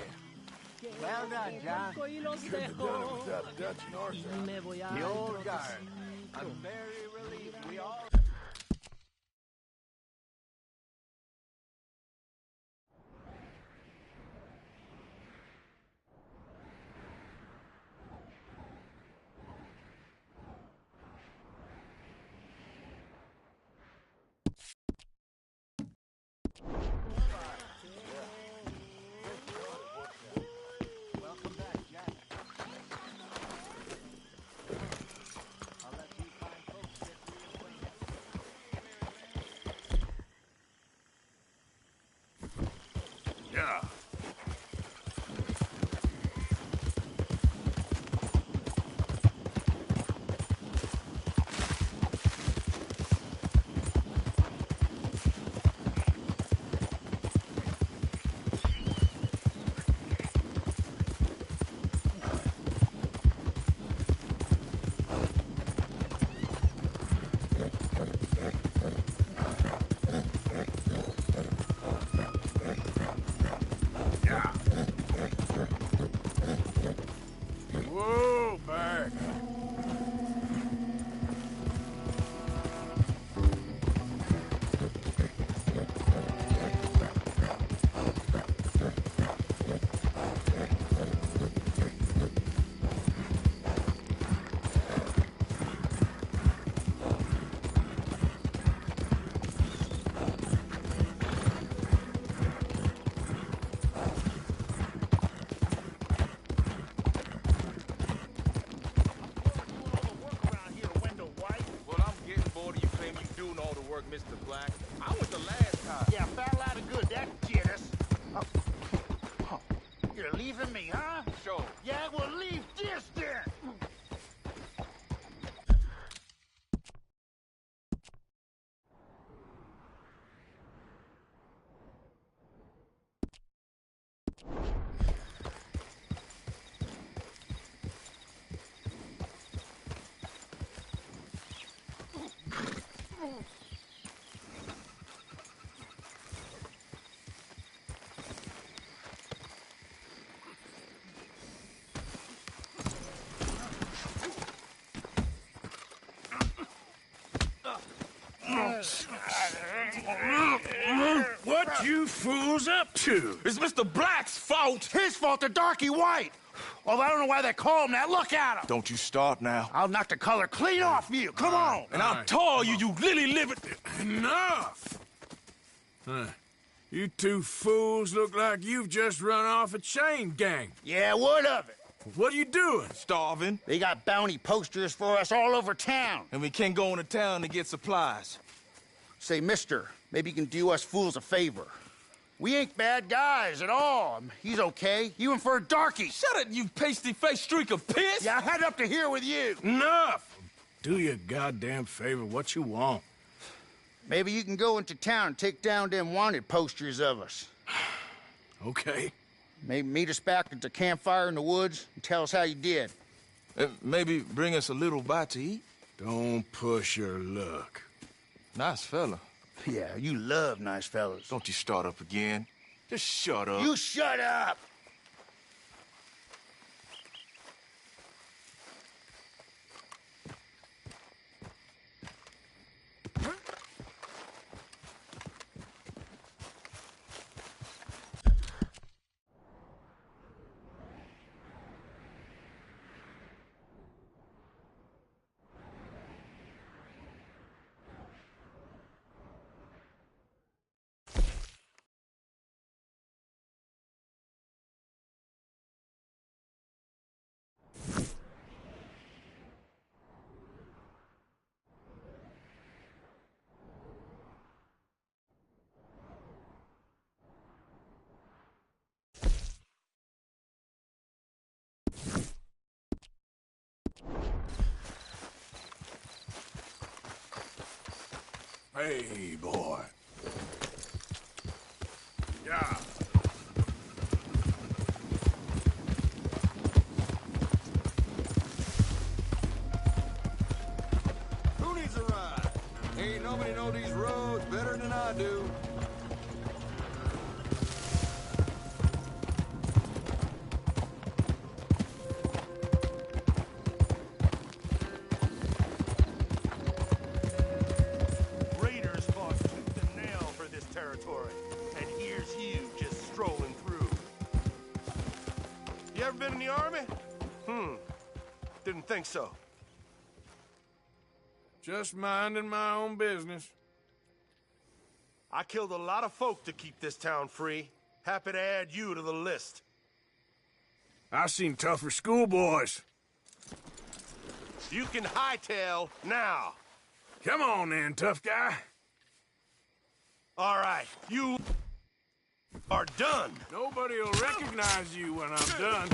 Well done, John. Couldn't have done it without Dutch and Arthur. The old guard. I'm very relieved we all... Yeah. work, Mr. Black. I went the last time. Yeah, fat lot of good, that get us. Oh. You're leaving me, huh? Sure. Yeah, well, leave this then. What you fools up to? It's Mr. Black's fault. His fault, the darky white. Although I don't know why they call him that. Look at him. Don't you start now. I'll knock the color clean off you. Come on. And I'll tell you, you lily-livered... Enough! You two fools look like you've just run off a chain gang. Yeah, what of it? What are you doing? Starving. They got bounty posters for us all over town. And we can't go into town to get supplies. Say, mister, maybe you can do us fools a favor. We ain't bad guys at all. He's okay. Even for a darky. Shut it, you pasty-faced streak of piss! Yeah, I had up to here with you. Enough! Do your goddamn favor what you want. Maybe you can go into town and take down them wanted posters of us. Okay. Maybe meet us back at the campfire in the woods and tell us how you did. Maybe bring us a little bite to eat? Don't push your luck. Nice fella. Yeah, you love nice fellas. Don't you start up again. Just shut up. You shut up! Hey, boy. Yeah. Who needs a ride? Ain't nobody know these roads better than I do. You ever been in the Army? Didn't think so. Just minding my own business. I killed a lot of folk to keep this town free. Happy to add you to the list. I've seen tougher schoolboys. You can hightail now. Come on then, tough guy. All right, you are done. Nobody will recognize you when I'm done.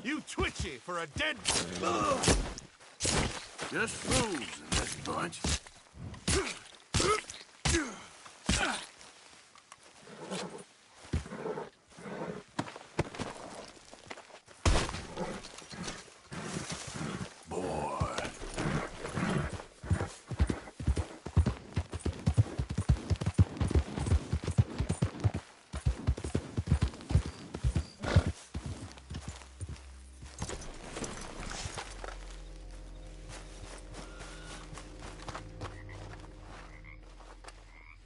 You twitchy for a dead... Just fools in this bunch.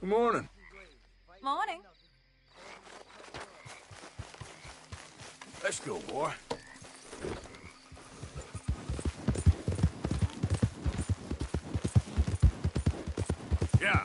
Good morning. Morning. Let's go, boy. Yeah.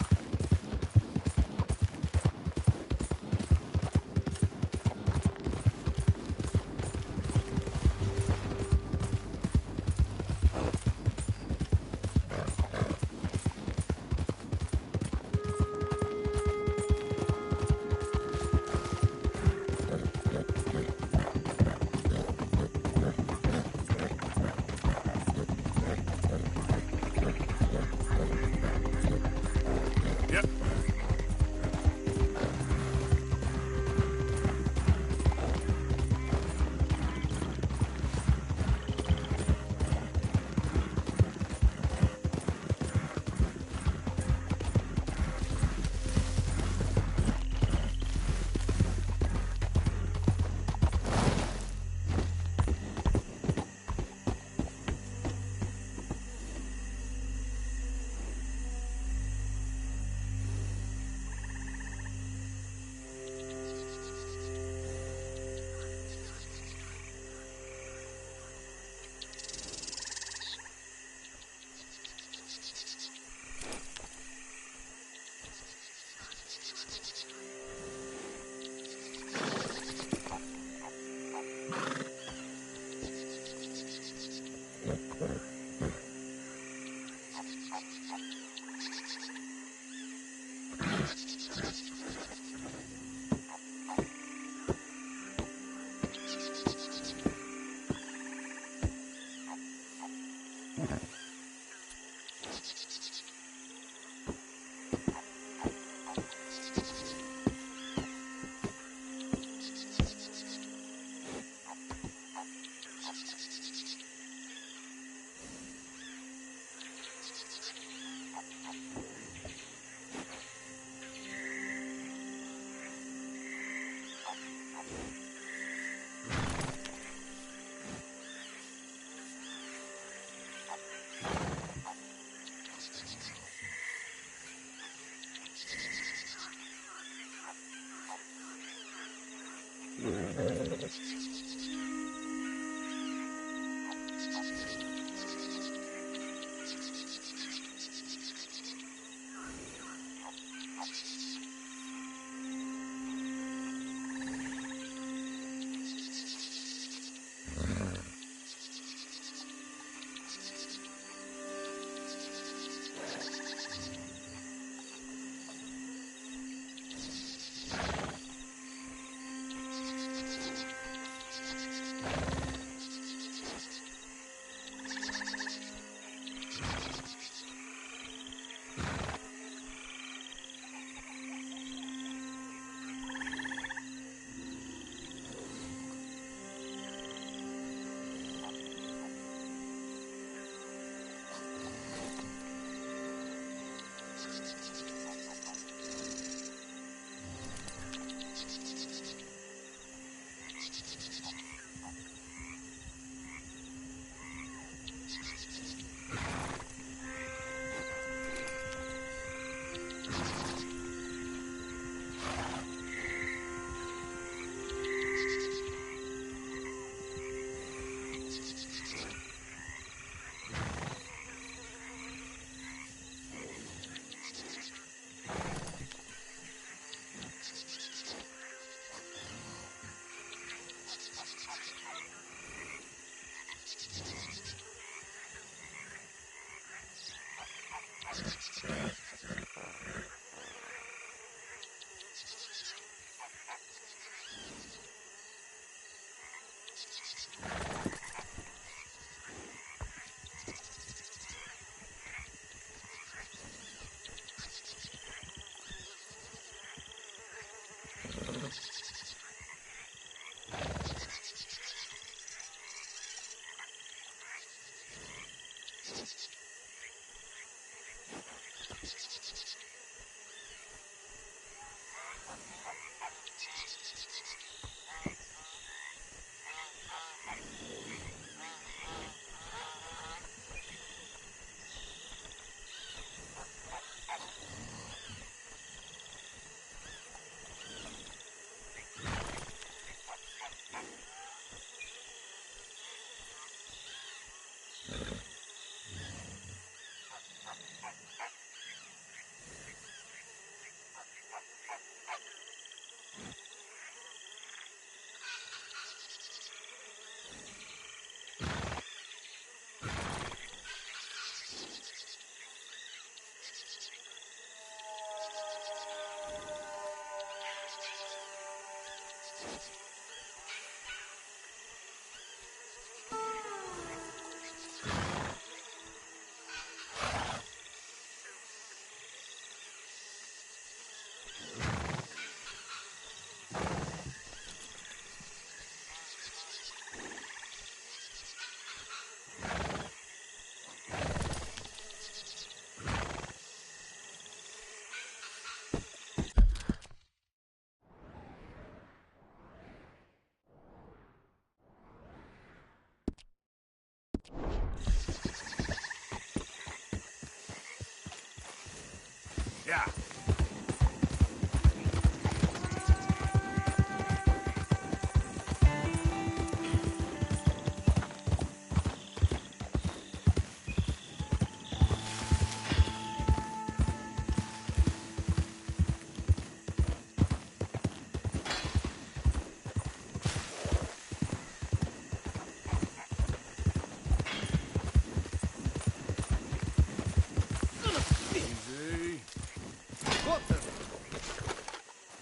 Yeah.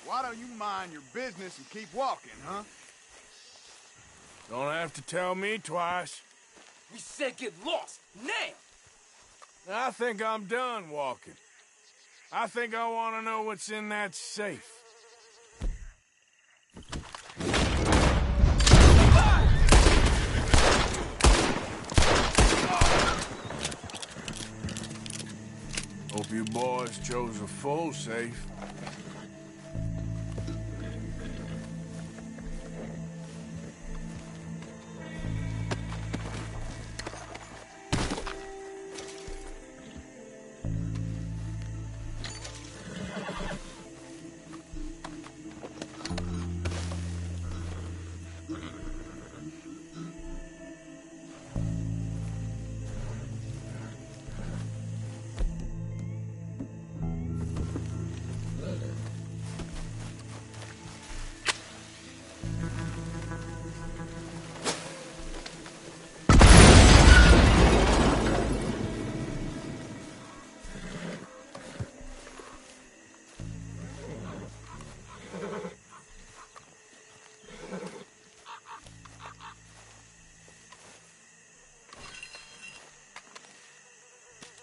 Why don't you mind your business and keep walking, huh? Don't have to tell me twice. We said get lost, now! I think I'm done walking. I think I want to know what's in that safe. Hope you boys chose a full safe.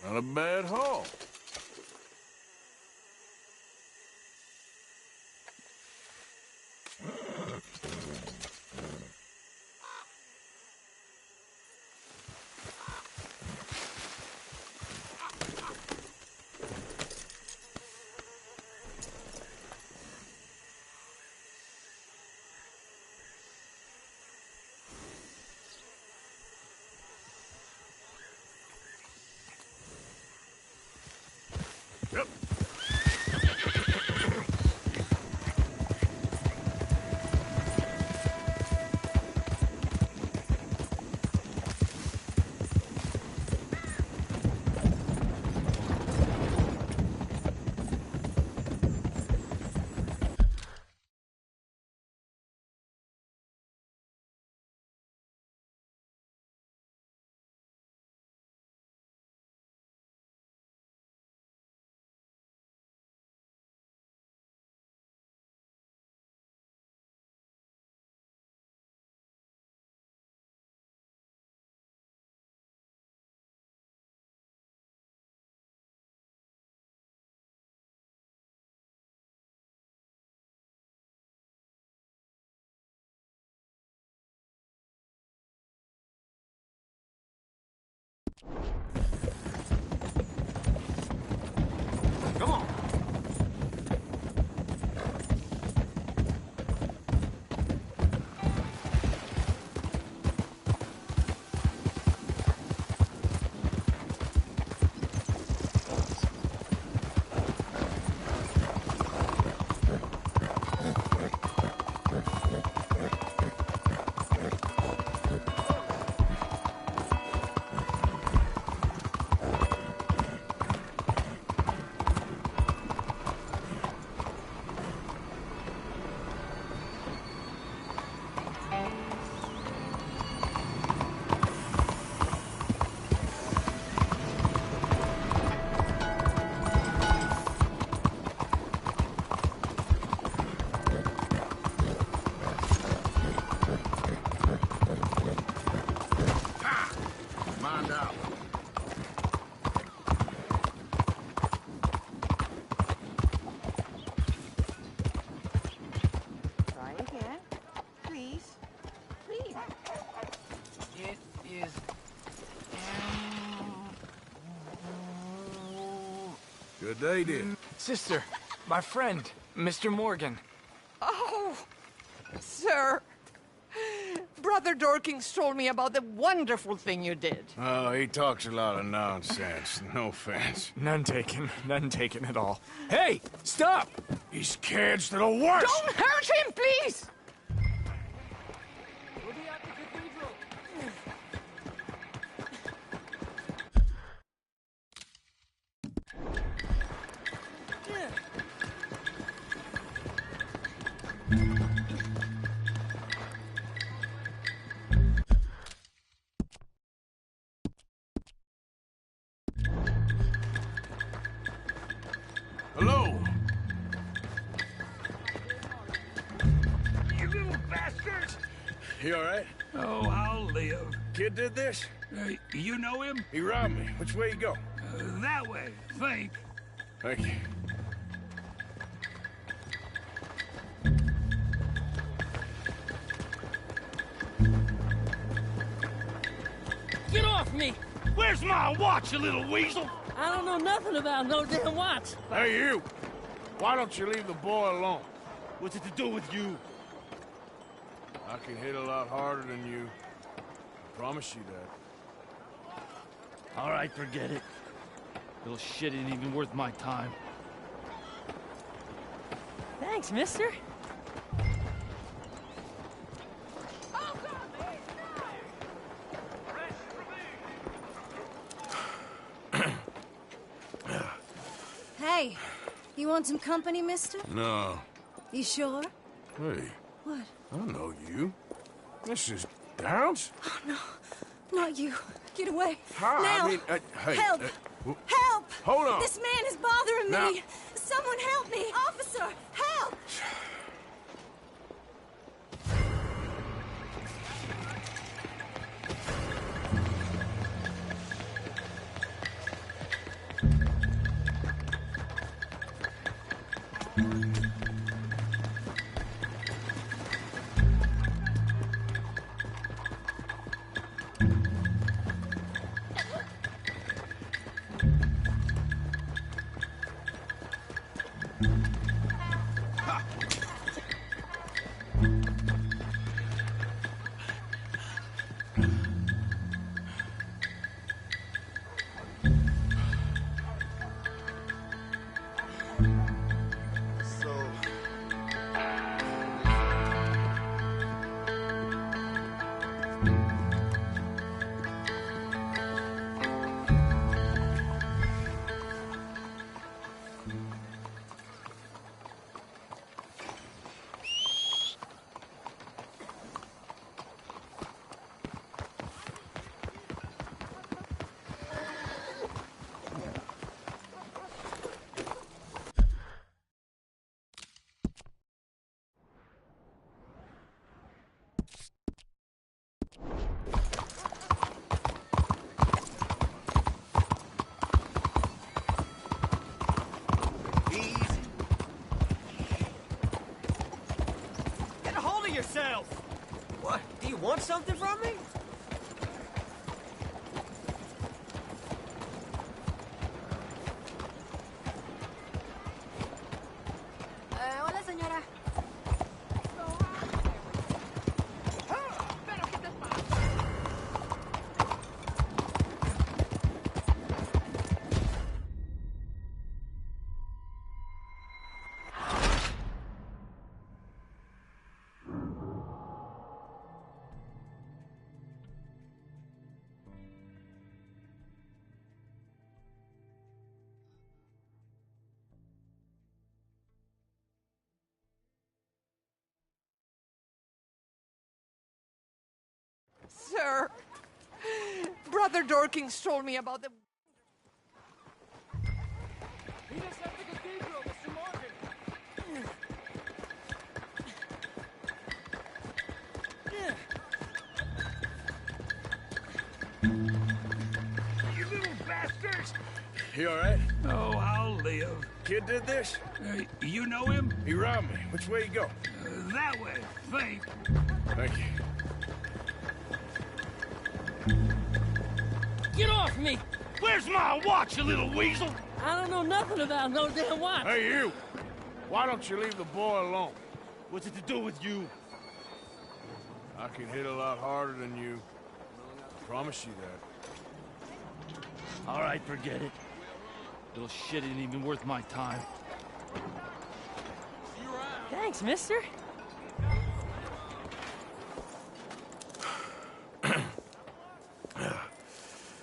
Not a bad haul. Yep. Come on. Mind out. Try again. Please. Please. It is... Good day, dear. Sister, my friend, Mr. Morgan. Oh, sir. Brother Brother Dorkins told me about the wonderful thing you did. Oh, he talks a lot of nonsense. No offense. None taken. None taken at all. Hey, stop! These kids, they're the worst! Don't hurt him, please! Hello? You little bastards! You alright? Oh, I'll live. Kid did this? You know him? He robbed me. Which way you go? That way, think. Thank you. Get off me! Where's my watch, you little weasel? I don't know nothing about no damn watch. Hey, you! Why don't you leave the boy alone? What's it to do with you? I can hit a lot harder than you. I promise you that. All right, forget it. Little shit ain't even worth my time. Thanks, mister. Hey, you want some company, mister? No. You sure? Hey, What? I don't know you. This is Downs? Oh, no. Not you. Get away. How? Now. I mean, hey. Help! Help! Hold on. This man is bothering Now- me. Someone help me. Officer, help! Get a hold of yourself! What? Do you want something from me? Hola, señora. Sir, Brother Dorkins told me about the... He just left the cathedral, Mr. Morgan. You little bastards! You alright? Oh, I'll live. Kid did this? You know him? He robbed me. Which way you go? That way, think. Thank you. Get off me! Where's my watch, you little weasel? I don't know nothing about no damn watch. Hey, you! Why don't you leave the boy alone? What's it to do with you? I can hit a lot harder than you. Promise you that. All right, forget it. Little shit ain't even worth my time. Thanks, mister.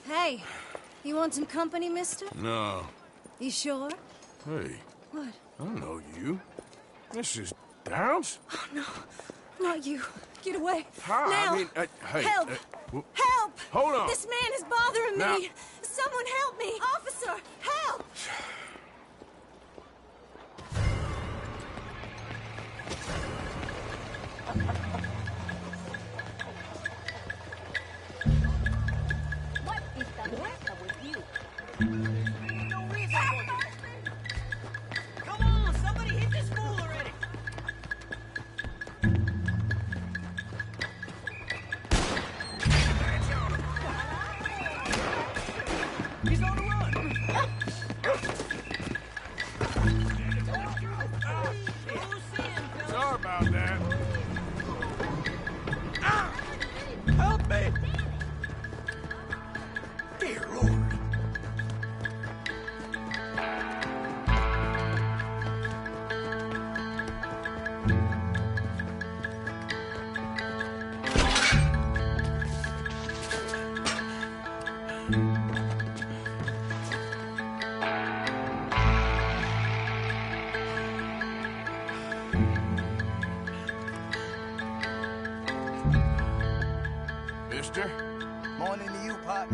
Hey, you want some company, mister? No. You sure? Hey, What? I don't know you. This is Downs? Oh, no. Not you. Get away. How? Now. I mean, hey. Help! Help! Hold on. This man is bothering Now- me. Someone help me. Officer, help! What is the matter with you? No reason for this. Come on, somebody hit this fool already. He's on the run. Sorry about that. Help me! Dear Lord. Mister? Morning to you, Pop.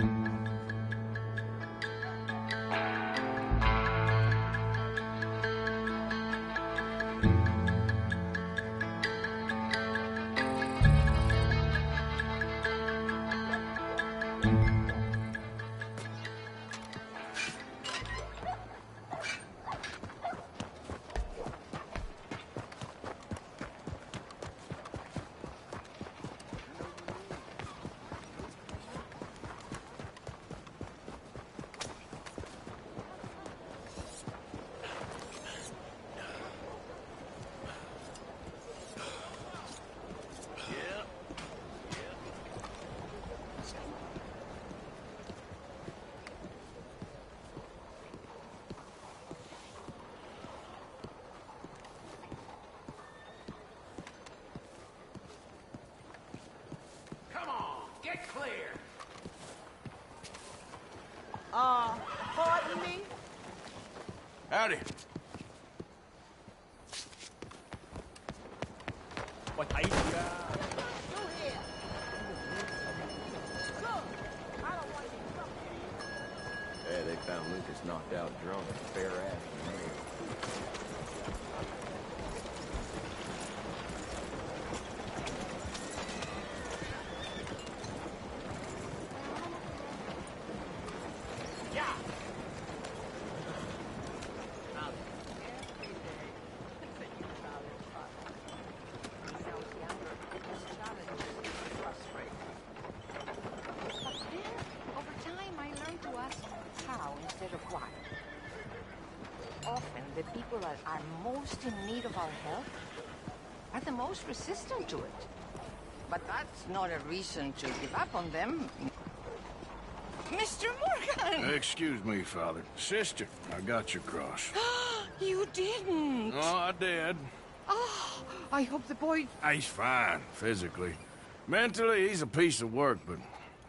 Come on, get clear. Pardon me? Howdy. What, I... Yeah, they found Lucas knocked out drunk, bare ass and nailed. Over time, I learned to ask how instead of why. Often, the people that are most in need of our help are the most resistant to it. But that's not a reason to give up on them. Mr. Morgan! Excuse me, Father. Sister, I got your cross. You didn't! Oh, I did. Oh, I hope the boy... He's fine, physically. Mentally, he's a piece of work, but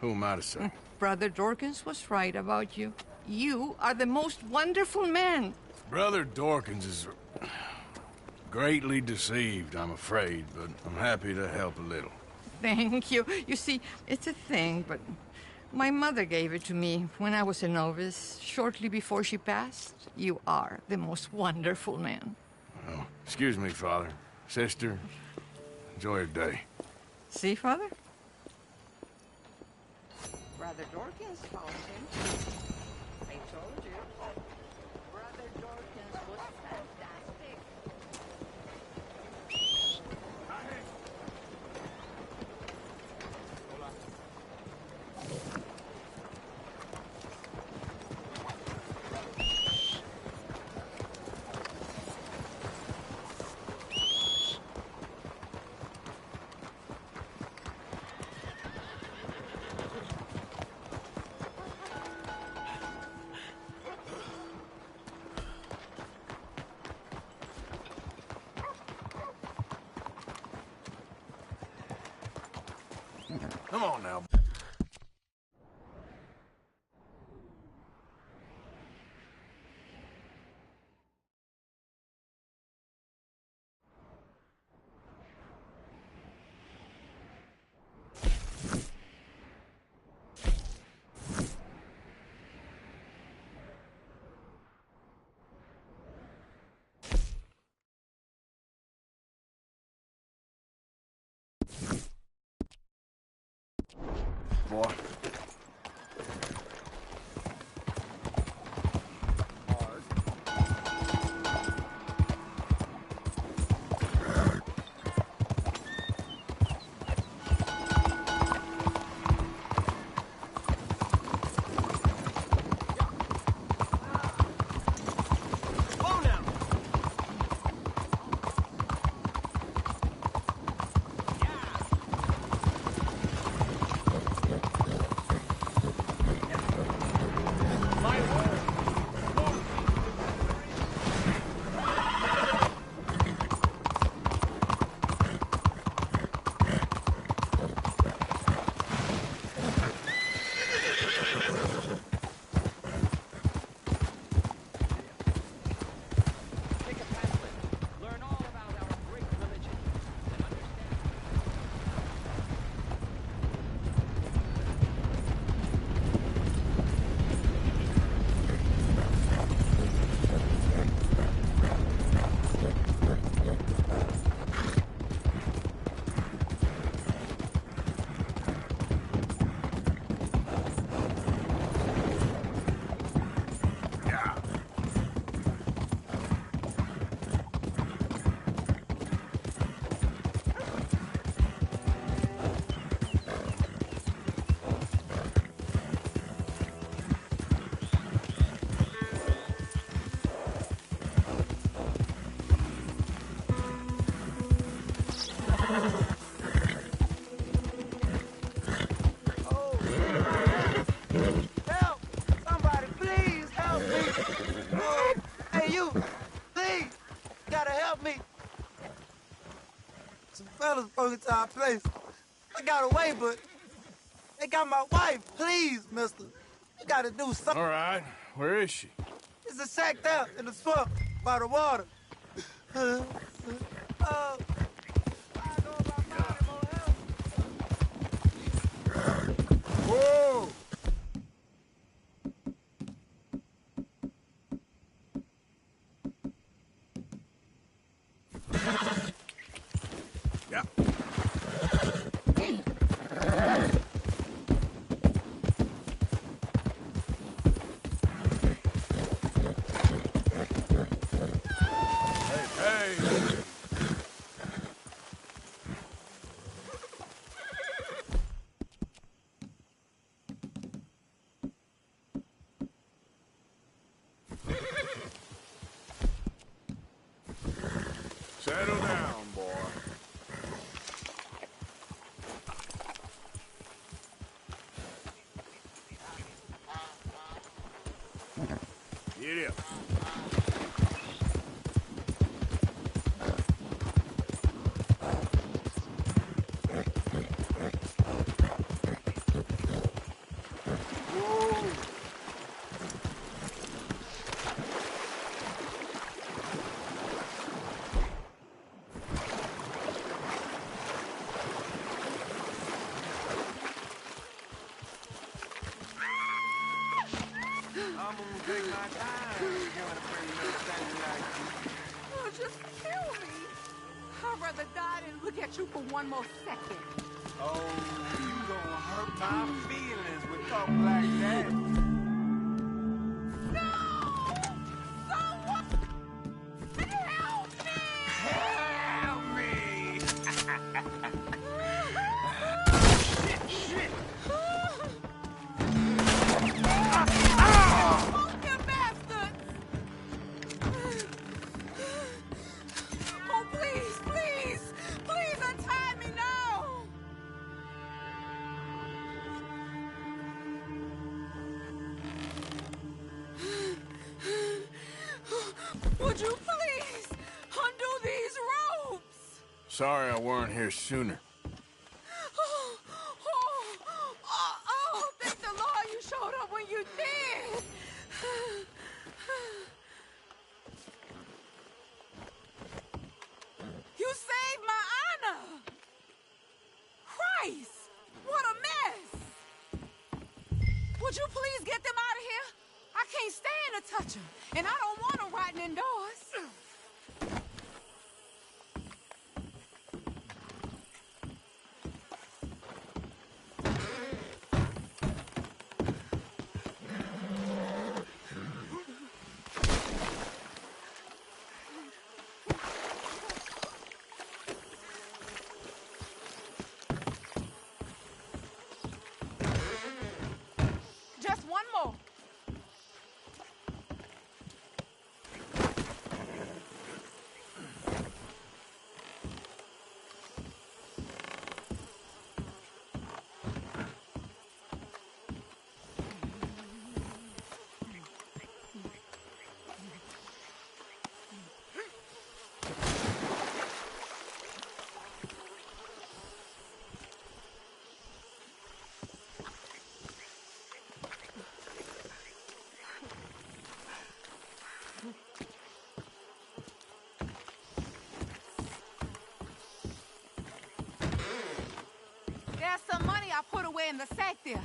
who am I to say? Brother Dorkins was right about you. You are the most wonderful man. Brother Dorkins is greatly deceived, I'm afraid, but I'm happy to help a little. Thank you. You see, it's a thing, but my mother gave it to me when I was a novice, shortly before she passed. You are the most wonderful man. Well, excuse me, Father. Sister, enjoy your day. See, Father? Brother Dorkins found him. I told you. Brother Dorkins was fantastic. Come on now. Boy. Help! Somebody, please help me! Oh, hey, you! Please! Gotta help me! Some fellas broke into our place. I got away, but they got my wife. Please, mister. You gotta do something. All right. Where is she? It's a shack out in the swamp by the water. Whoa! Yeah. Hey, hey. Settle down, boy. Get up. I'm gonna take my time. You're gonna bring me something like you. Oh, just kill me. I'd rather die than look at you for one more second. Oh, you gonna hurt my feelings with talk like that. No! Someone help me! Help me! Shit! You bastards! Oh, please, please! Please untie me now! Would you please undo these ropes? Sorry I weren't here sooner. Oh, Would you please get them out of here? I can't stand to touch them, and I don't want them rotting indoors. Just one more. There's some money I put away in the sack there.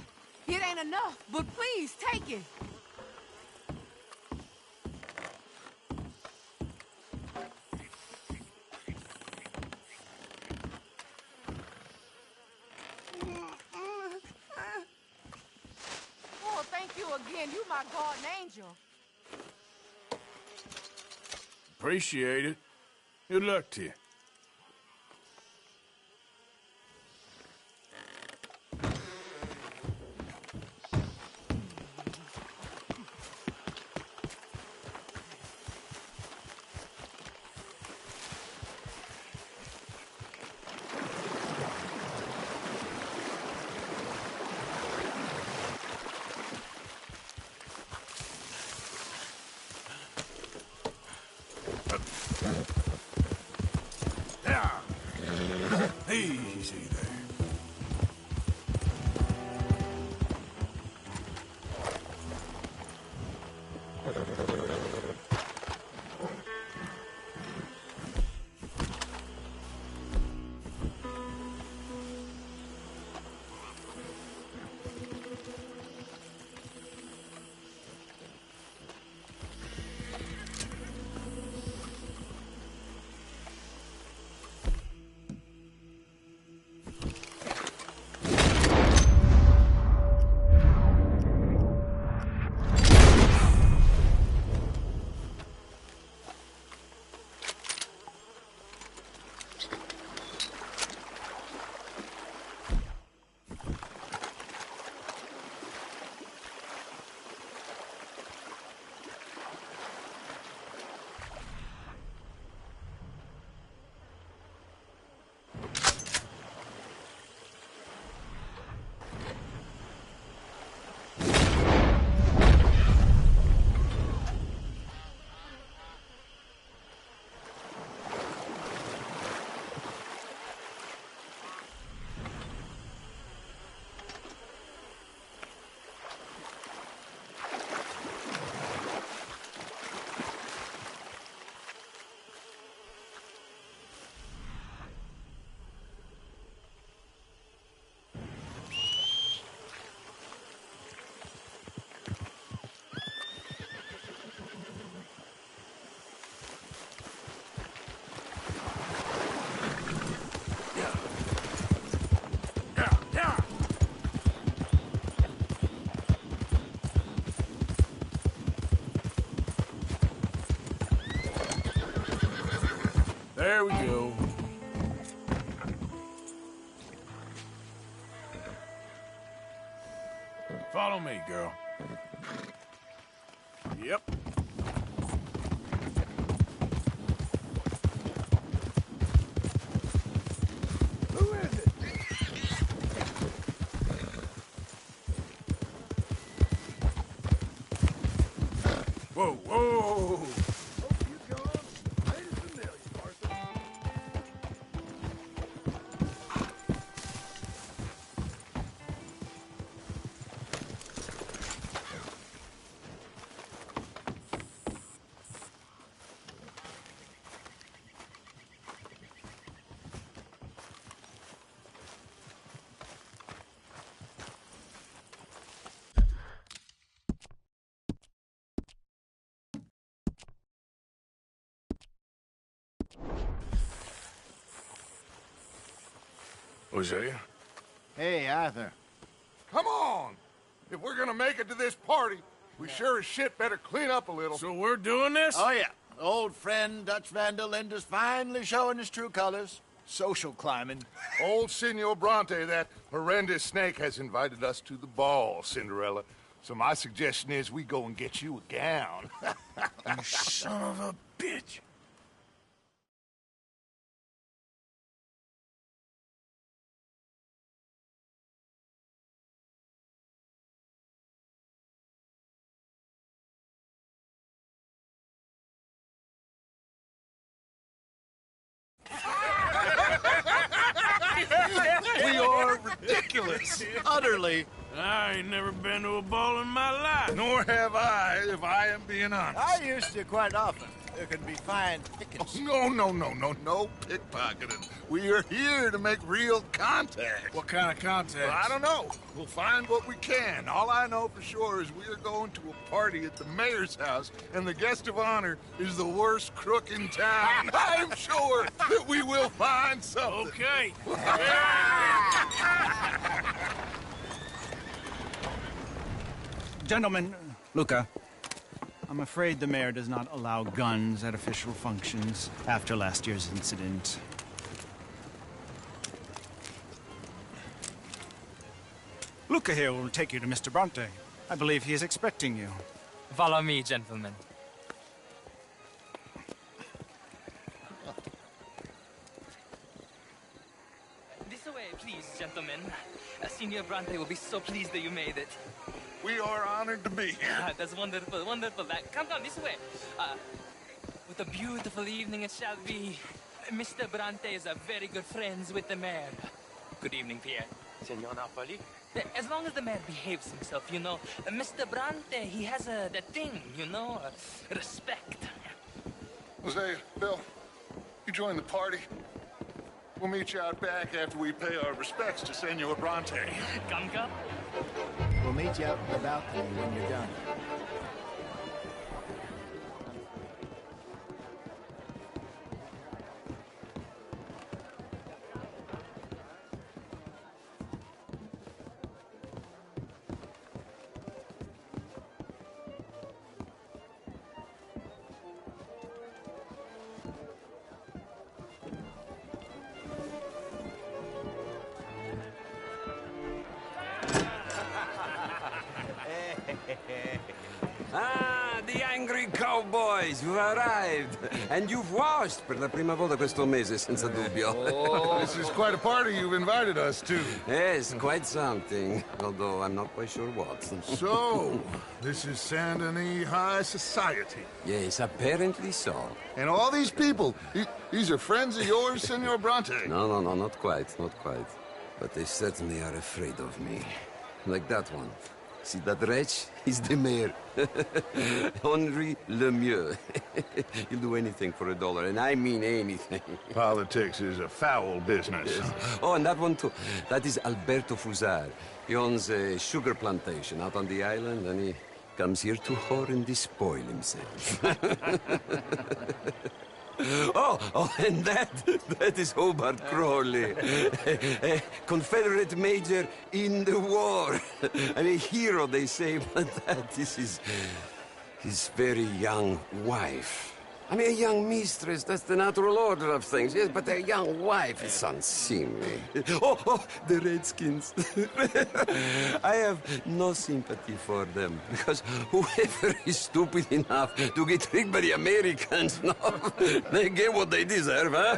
It ain't enough, but please take it. Oh, thank you again. You my guardian angel. Appreciate it. Good luck to you. Easy there. There we go. Follow me, girl. Yep. Who is it? Whoa, whoa! Hosea? Hey, Arthur. Come on! If we're gonna make it to this party, we sure as shit better clean up a little. So we're doing this? Oh, yeah. Old friend Dutch Van der Linde's finally showing his true colors. Social climbing. Old Senor Bronte, that horrendous snake, has invited us to the ball, Cinderella. So my suggestion is we go and get you a gown. You son of a bitch. We are ridiculous. Utterly. I ain't never been to a ball in my life. Nor have I, if I am being honest. I used to quite often. There can be fine pickings. No pickpocketing. We are here to make real contact. What kind of contact? Well, I don't know. We'll find what we can. All I know for sure is we are going to a party at the mayor's house, and the guest of honor is the worst crook in town. I'm sure that we will find something. Okay. Gentlemen, Luca, I'm afraid the mayor does not allow guns at official functions after last year's incident. Luca here will take you to Mr. Bronte. I believe he is expecting you. Follow me, gentlemen. This way, please, gentlemen. Senior Bronte will be so pleased that you made it. We are honored to be here. That's wonderful, wonderful. Come this way. What a beautiful evening it shall be. Mr. Bronte is a very good friends with the mayor. Good evening, Pierre. Senor Napoli? As long as the mayor behaves himself, you know. Mr. Bronte, he has that thing, you know, respect. Hosea, Bill, you join the party. We'll meet you out back after we pay our respects to Senor Bronte. Come. We'll meet you out in the balcony when you're done. Ah, the angry cowboys, you've arrived. And you've washed per la prima volta questo mese, senza dubbio. This is quite a party you've invited us to. Yes, quite something. Although I'm not quite sure what. So, this is Saint Denis High Society. Yes, apparently so. And all these people, these are friends of yours, Senor Bronte? No, not quite. But they certainly are afraid of me. Like that one. See that wretch? He's the mayor. Henri Lemieux. He'll do anything for $1, and I mean anything. Politics is a foul business. Yes. Oh, and that one too. That is Alberto Fusar. He owns a sugar plantation out on the island, and he comes here to whore and despoil himself. Oh, and that is Hobart Crawley, a Confederate major in the war. I mean, hero, they say, but that is his very young wife. I mean, a young mistress, that's the natural order of things, yes, but a young wife, it's unseemly. Oh, the Redskins. I have no sympathy for them, because whoever is stupid enough to get tricked by the Americans, no, they get what they deserve, huh?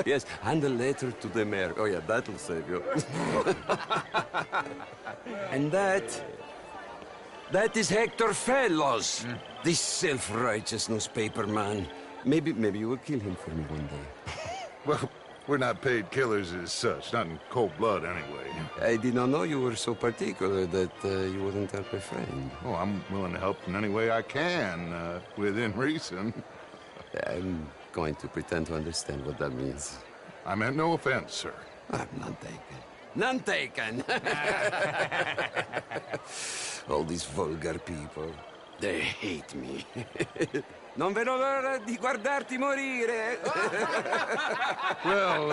Yes, and a letter to the mayor. Oh, yeah, that'll save you. And that is Hector Fellows, this self-righteous newspaper man. Maybe you will kill him for me one day. Well, we're not paid killers as such, not in cold blood anyway. I did not know you were so particular that you wouldn't help a friend. Oh, I'm willing to help in any way I can, within reason. I'm going to pretend to understand what that means. I meant no offense, sir. I'm none taken. None taken! All these vulgar people. They hate me. Non vedo l'ora di guardarti morire. Well,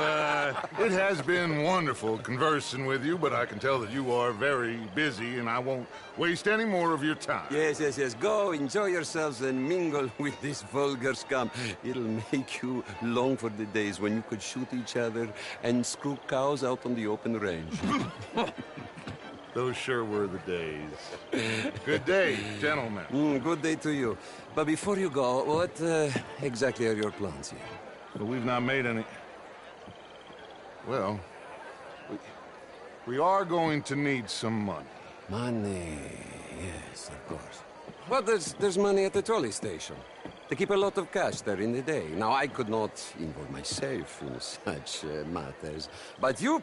it has been wonderful conversing with you, but I can tell that you are very busy, and I won't waste any more of your time. Yes. Go, enjoy yourselves, and mingle with this vulgar scum. It'll make you long for the days when you could shoot each other and screw cows out on the open range. Those sure were the days. Good day, gentlemen. Good day to you. But before you go, what exactly are your plans here? Well, we've not made any... Well, we are going to need some money. Money, yes, of course. Well, there's money at the trolley station. They keep a lot of cash there in the day. Now, I could not involve myself in such matters. But you,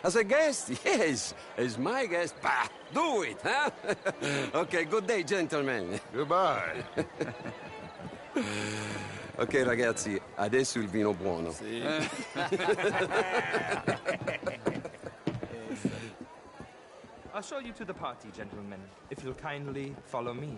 as a guest, yes, as my guest, bah, do it, huh? Okay, good day, gentlemen. Goodbye. Ok, ragazzi, adesso il vino buono. Sì. I'll show you to the party, gentlemen, if you'll kindly follow me.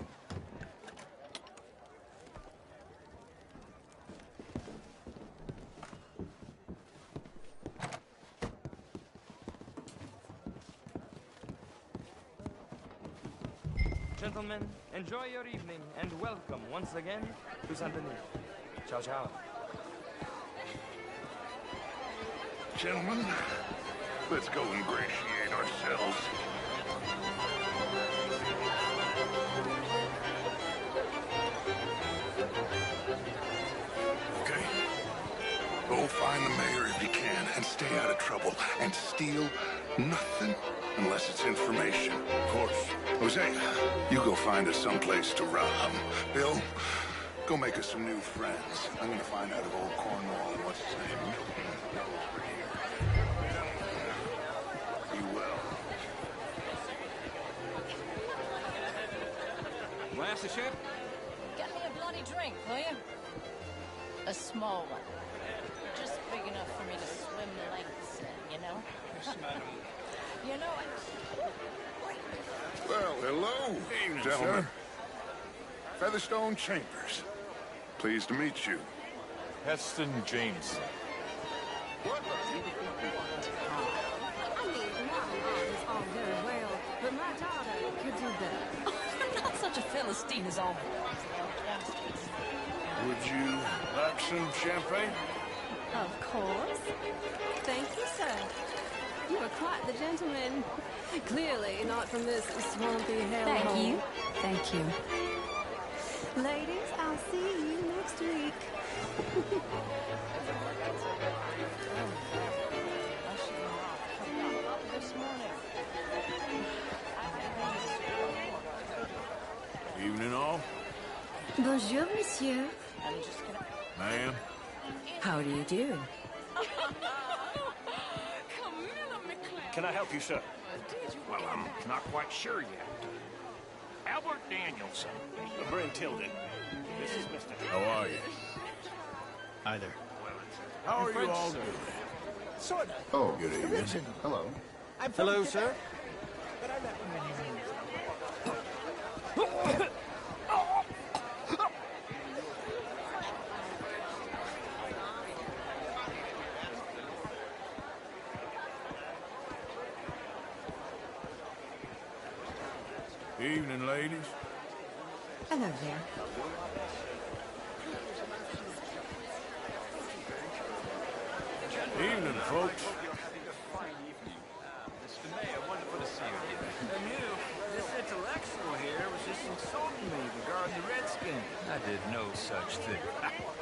Gentlemen, enjoy your evening and welcome once again to Saint Denis. Ciao, ciao. Gentlemen, let's go ingratiate ourselves. Okay. Go find the mayor if you can and stay out of trouble. And steal nothing unless it's information. Of course. Jose, you go find us someplace to rob. Bill, go make us some new friends. I'm gonna find out if old Cornwall and what's his name, Milton, over here. Be well. Where's the ship? Get me a bloody drink, will you? A small one. Just big enough for me to swim lengths in, you know? Yes, madam. You know it. Well, hello, Evening, gentlemen. Featherstone Chambers. Pleased to meet you. Heston James. I mean, my art is all very well, but my daughter could do better. I'm not such a Philistine as all Would you like some champagne? Of course. Thank you, sir. You are quite the gentleman. Clearly not from this swampy hellhole. Thank you. Thank you. Ladies, I'll see you next week. Evening all. Bonjour, monsieur. Ma'am. How do you do? Can I help you, sir? Well, I'm not quite sure yet. Albert Danielson. Bryn Tilden. This is Mr. How are you? Either. How are you all doing? Sort of. Oh, good evening. Hello. Hello, sir. But I met him many years Evening, ladies. Hello there. Evening, folks. Mr. Mayor, wonderful to see you again. And you, this intellectual here was just insulting me regarding the Redskins. I did no such thing.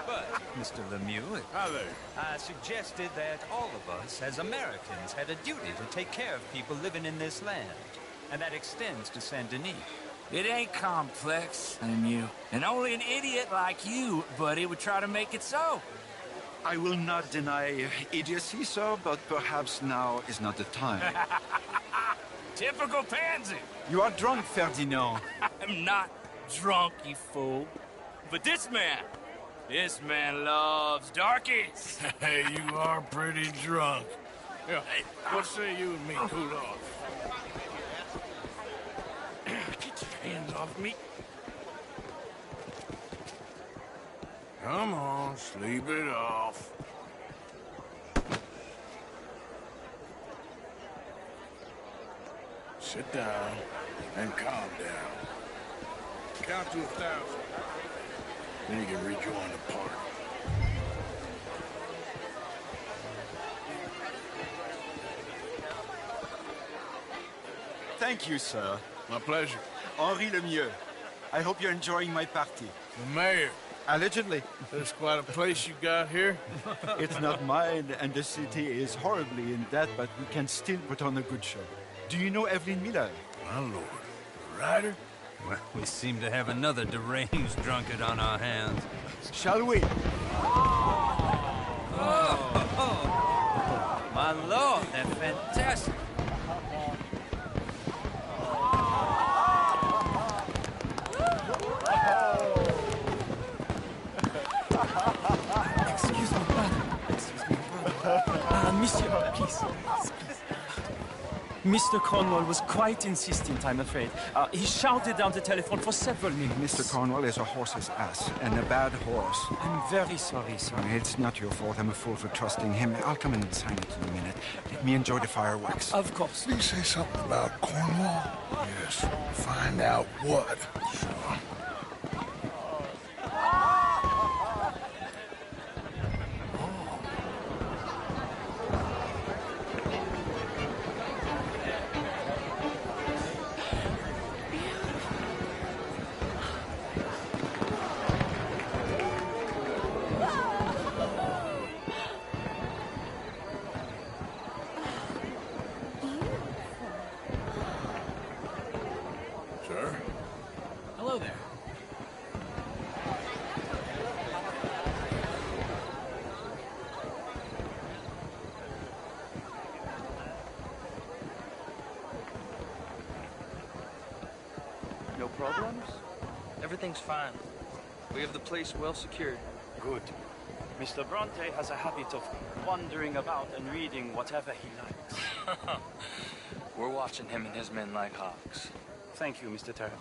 But, Mr. Lemieux, Hi there. I suggested that all of us, as Americans, had a duty to take care of people living in this land. And that extends to Saint Denis. It ain't complex, Lemieux. And only an idiot like you, buddy, would try to make it so. I will not deny idiocy, sir, but perhaps now is not the time. Typical pansy. You are drunk, Ferdinand. I'm not drunk, you fool. But this man loves darkies. Hey, you are pretty drunk. Yeah, what say you and me cool off? Get your hands off me. Come on, sleep it off. Sit down and calm down. Count to 1,000. Then you can rejoin the party. Thank you, sir. My pleasure. Henri Lemieux. I hope you're enjoying my party. The mayor. Allegedly. There's quite a place you got here. It's not mine, and the city is horribly in debt, but we can still put on a good show. Do you know Evelyn Miller? My lord. The writer? Well, we seem to have another deranged drunkard on our hands. Shall we? My lord, they're fantastic. Excuse me, brother. Excuse me, brother. Monsieur, please. Mr. Cornwall was quite insistent, I'm afraid. He shouted down the telephone for several minutes. Mr. Cornwall is a horse's ass, and a bad horse. I'm very sorry, sir. It's not your fault. I'm a fool for trusting him. I'll come in and sign it in a minute. Let me enjoy the fireworks. Of course. Did you say something about Cornwall? Yes. Find out what. Sure. Sir? Hello there. No problems? Everything's fine. We have the place well secured. Good. Mr. Bronte has a habit of wandering about and reading whatever he likes. We're watching him and his men like hawks. Thank you, Mr. Turner.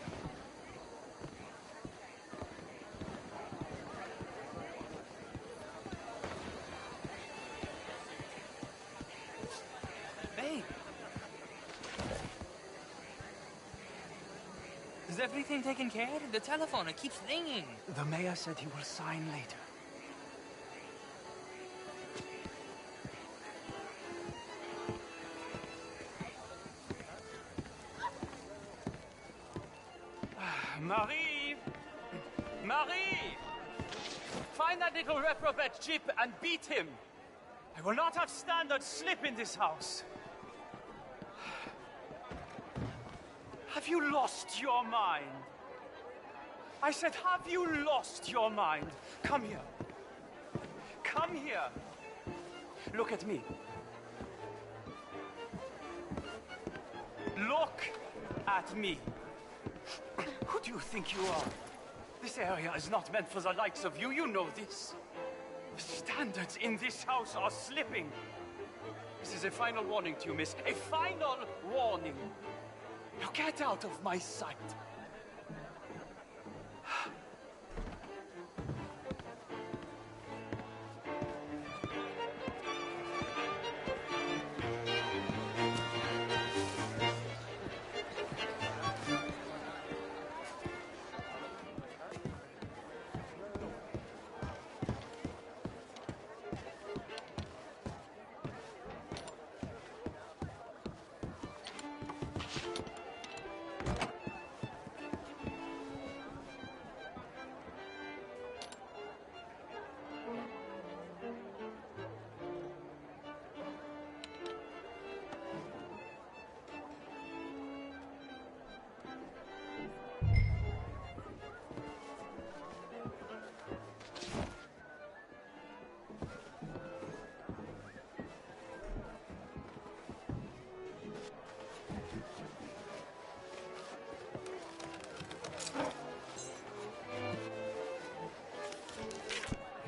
Babe! Is everything taken care of? The telephone, it keeps ringing. The mayor said he will sign later. Marie! Marie! Find that little reprobate Jip and beat him. I will not have standard slip in this house. Have you lost your mind? I said, have you lost your mind? Come here. Come here. Look at me. Look at me. Who do you think you are? This area is not meant for the likes of you. You know this. The standards in this house are slipping. This is a final warning to you, miss. A final warning. Now get out of my sight.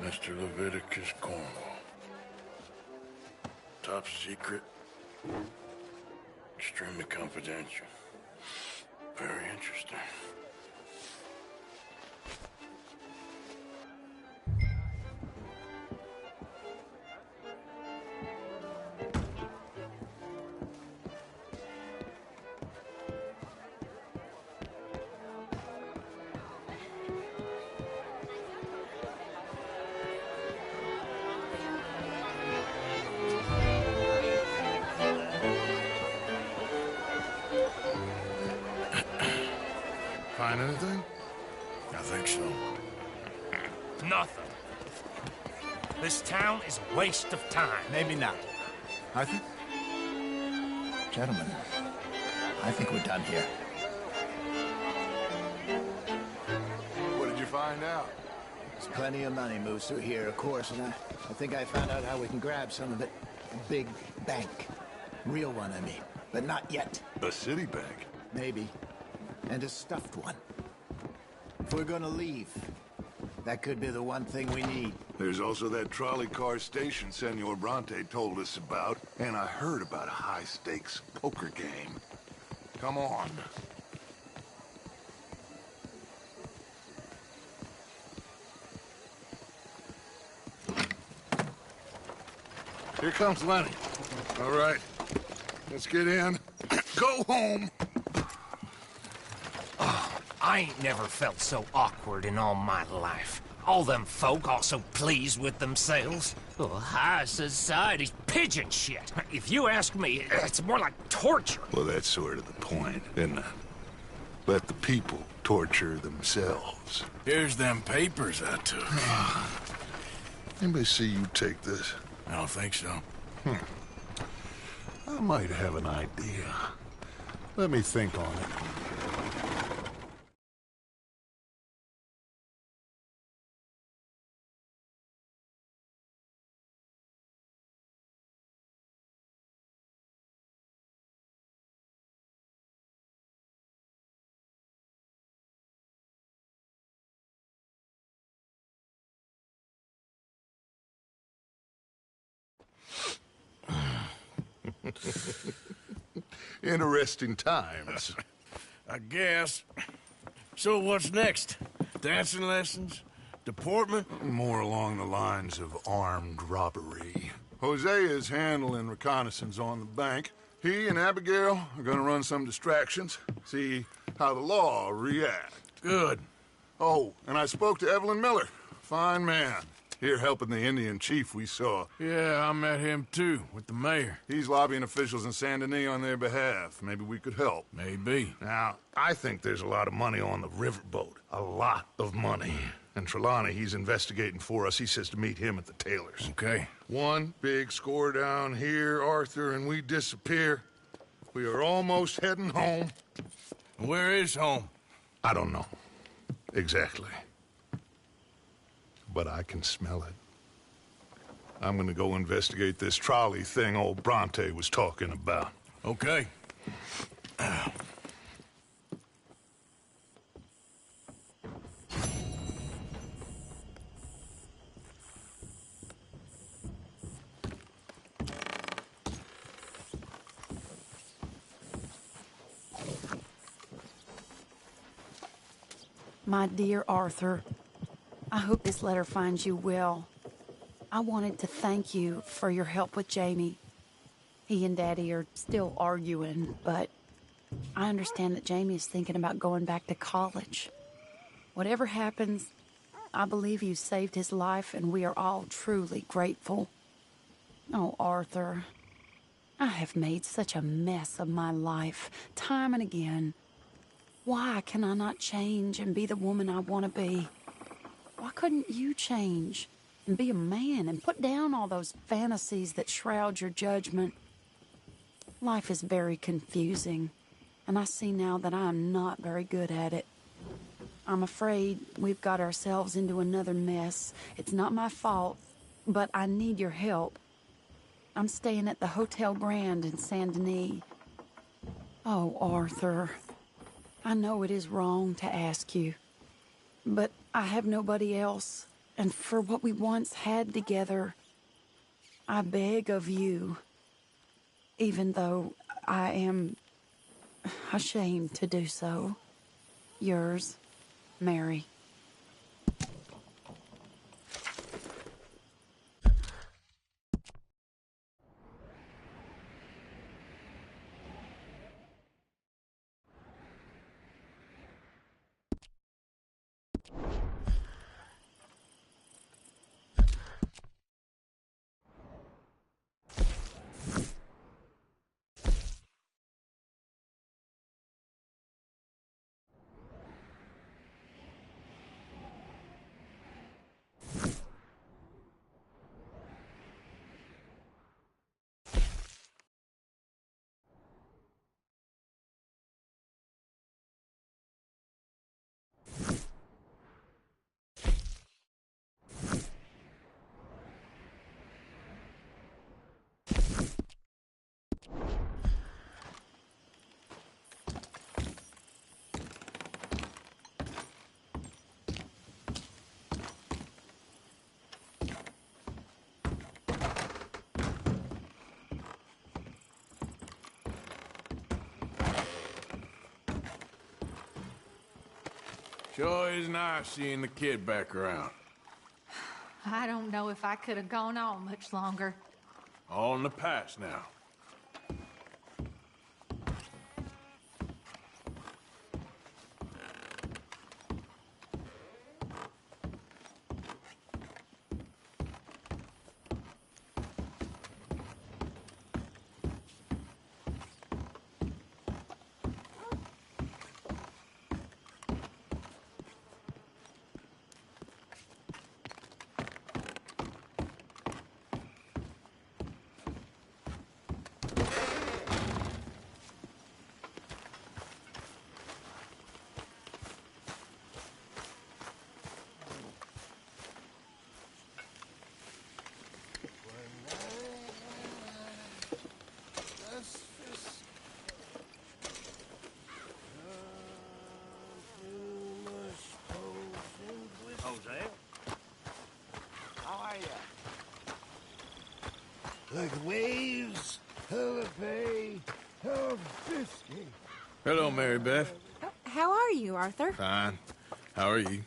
Mr. Leviticus Cornwall. Top secret. Extremely confidential. Very interesting. I think so. Nothing. This town is a waste of time. Maybe not. Arthur? Gentlemen, I think we're done here. What did you find out? There's plenty of money moves through here, of course, and I think I found out how we can grab some of it. A big bank. Real one, I mean. But not yet. A city bank? Maybe. And a stuffed one. If we're gonna leave, that could be the one thing we need. There's also that trolley car station Senor Bronte told us about, and I heard about a high-stakes poker game. Come on. Here comes Lenny. All right, let's get in. Go home. Oh, I ain't never felt so awkward in all my life. All them folk all so pleased with themselves. Oh, high society's pigeon shit. If you ask me, it's more like torture. Well, that's sort of the point, isn't it? Let the people torture themselves. Here's them papers I took. Anybody see you take this? I don't think so. I might have an idea. Let me think on it. Interesting times. I guess. So what's next? Dancing lessons? Deportment? More along the lines of armed robbery. Jose is handling reconnaissance on the bank. He and Abigail are gonna run some distractions, see how the law reacts. Good. Oh, and I spoke to Evelyn Miller. Fine man. Here helping the Indian chief we saw. Yeah, I met him too, with the mayor. He's lobbying officials in Saint Denis on their behalf. Maybe we could help. Maybe. Now, I think there's a lot of money on the riverboat. A lot of money. And Trelawney, he's investigating for us. He says to meet him at the Taylor's. Okay. One big score down here, Arthur, and we disappear. We are almost heading home. Where is home? I don't know. Exactly. But I can smell it. I'm gonna go investigate this trolley thing old Bronte was talking about. Okay. My dear Arthur, I hope this letter finds you well. I wanted to thank you for your help with Jamie. He and Daddy are still arguing, but I understand that Jamie is thinking about going back to college. Whatever happens, I believe you saved his life, and we are all truly grateful. Oh, Arthur, I have made such a mess of my life, time and again. Why can I not change and be the woman I want to be? Why couldn't you change and be a man and put down all those fantasies that shroud your judgment? Life is very confusing, and I see now that I am not very good at it. I'm afraid we've got ourselves into another mess. It's not my fault, but I need your help. I'm staying at the Hotel Grand in Saint Denis. Oh, Arthur, I know it is wrong to ask you, but I have nobody else, and for what we once had together, I beg of you, even though I am ashamed to do so. Yours, Mary. Sure is nice seeing the kid back around. I don't know if I could have gone on much longer. All in the past now. Jose? How are ya? Like waves, hella pay, hella fisky. Hello, Mary Beth. How are you, Arthur? Fine. How are you?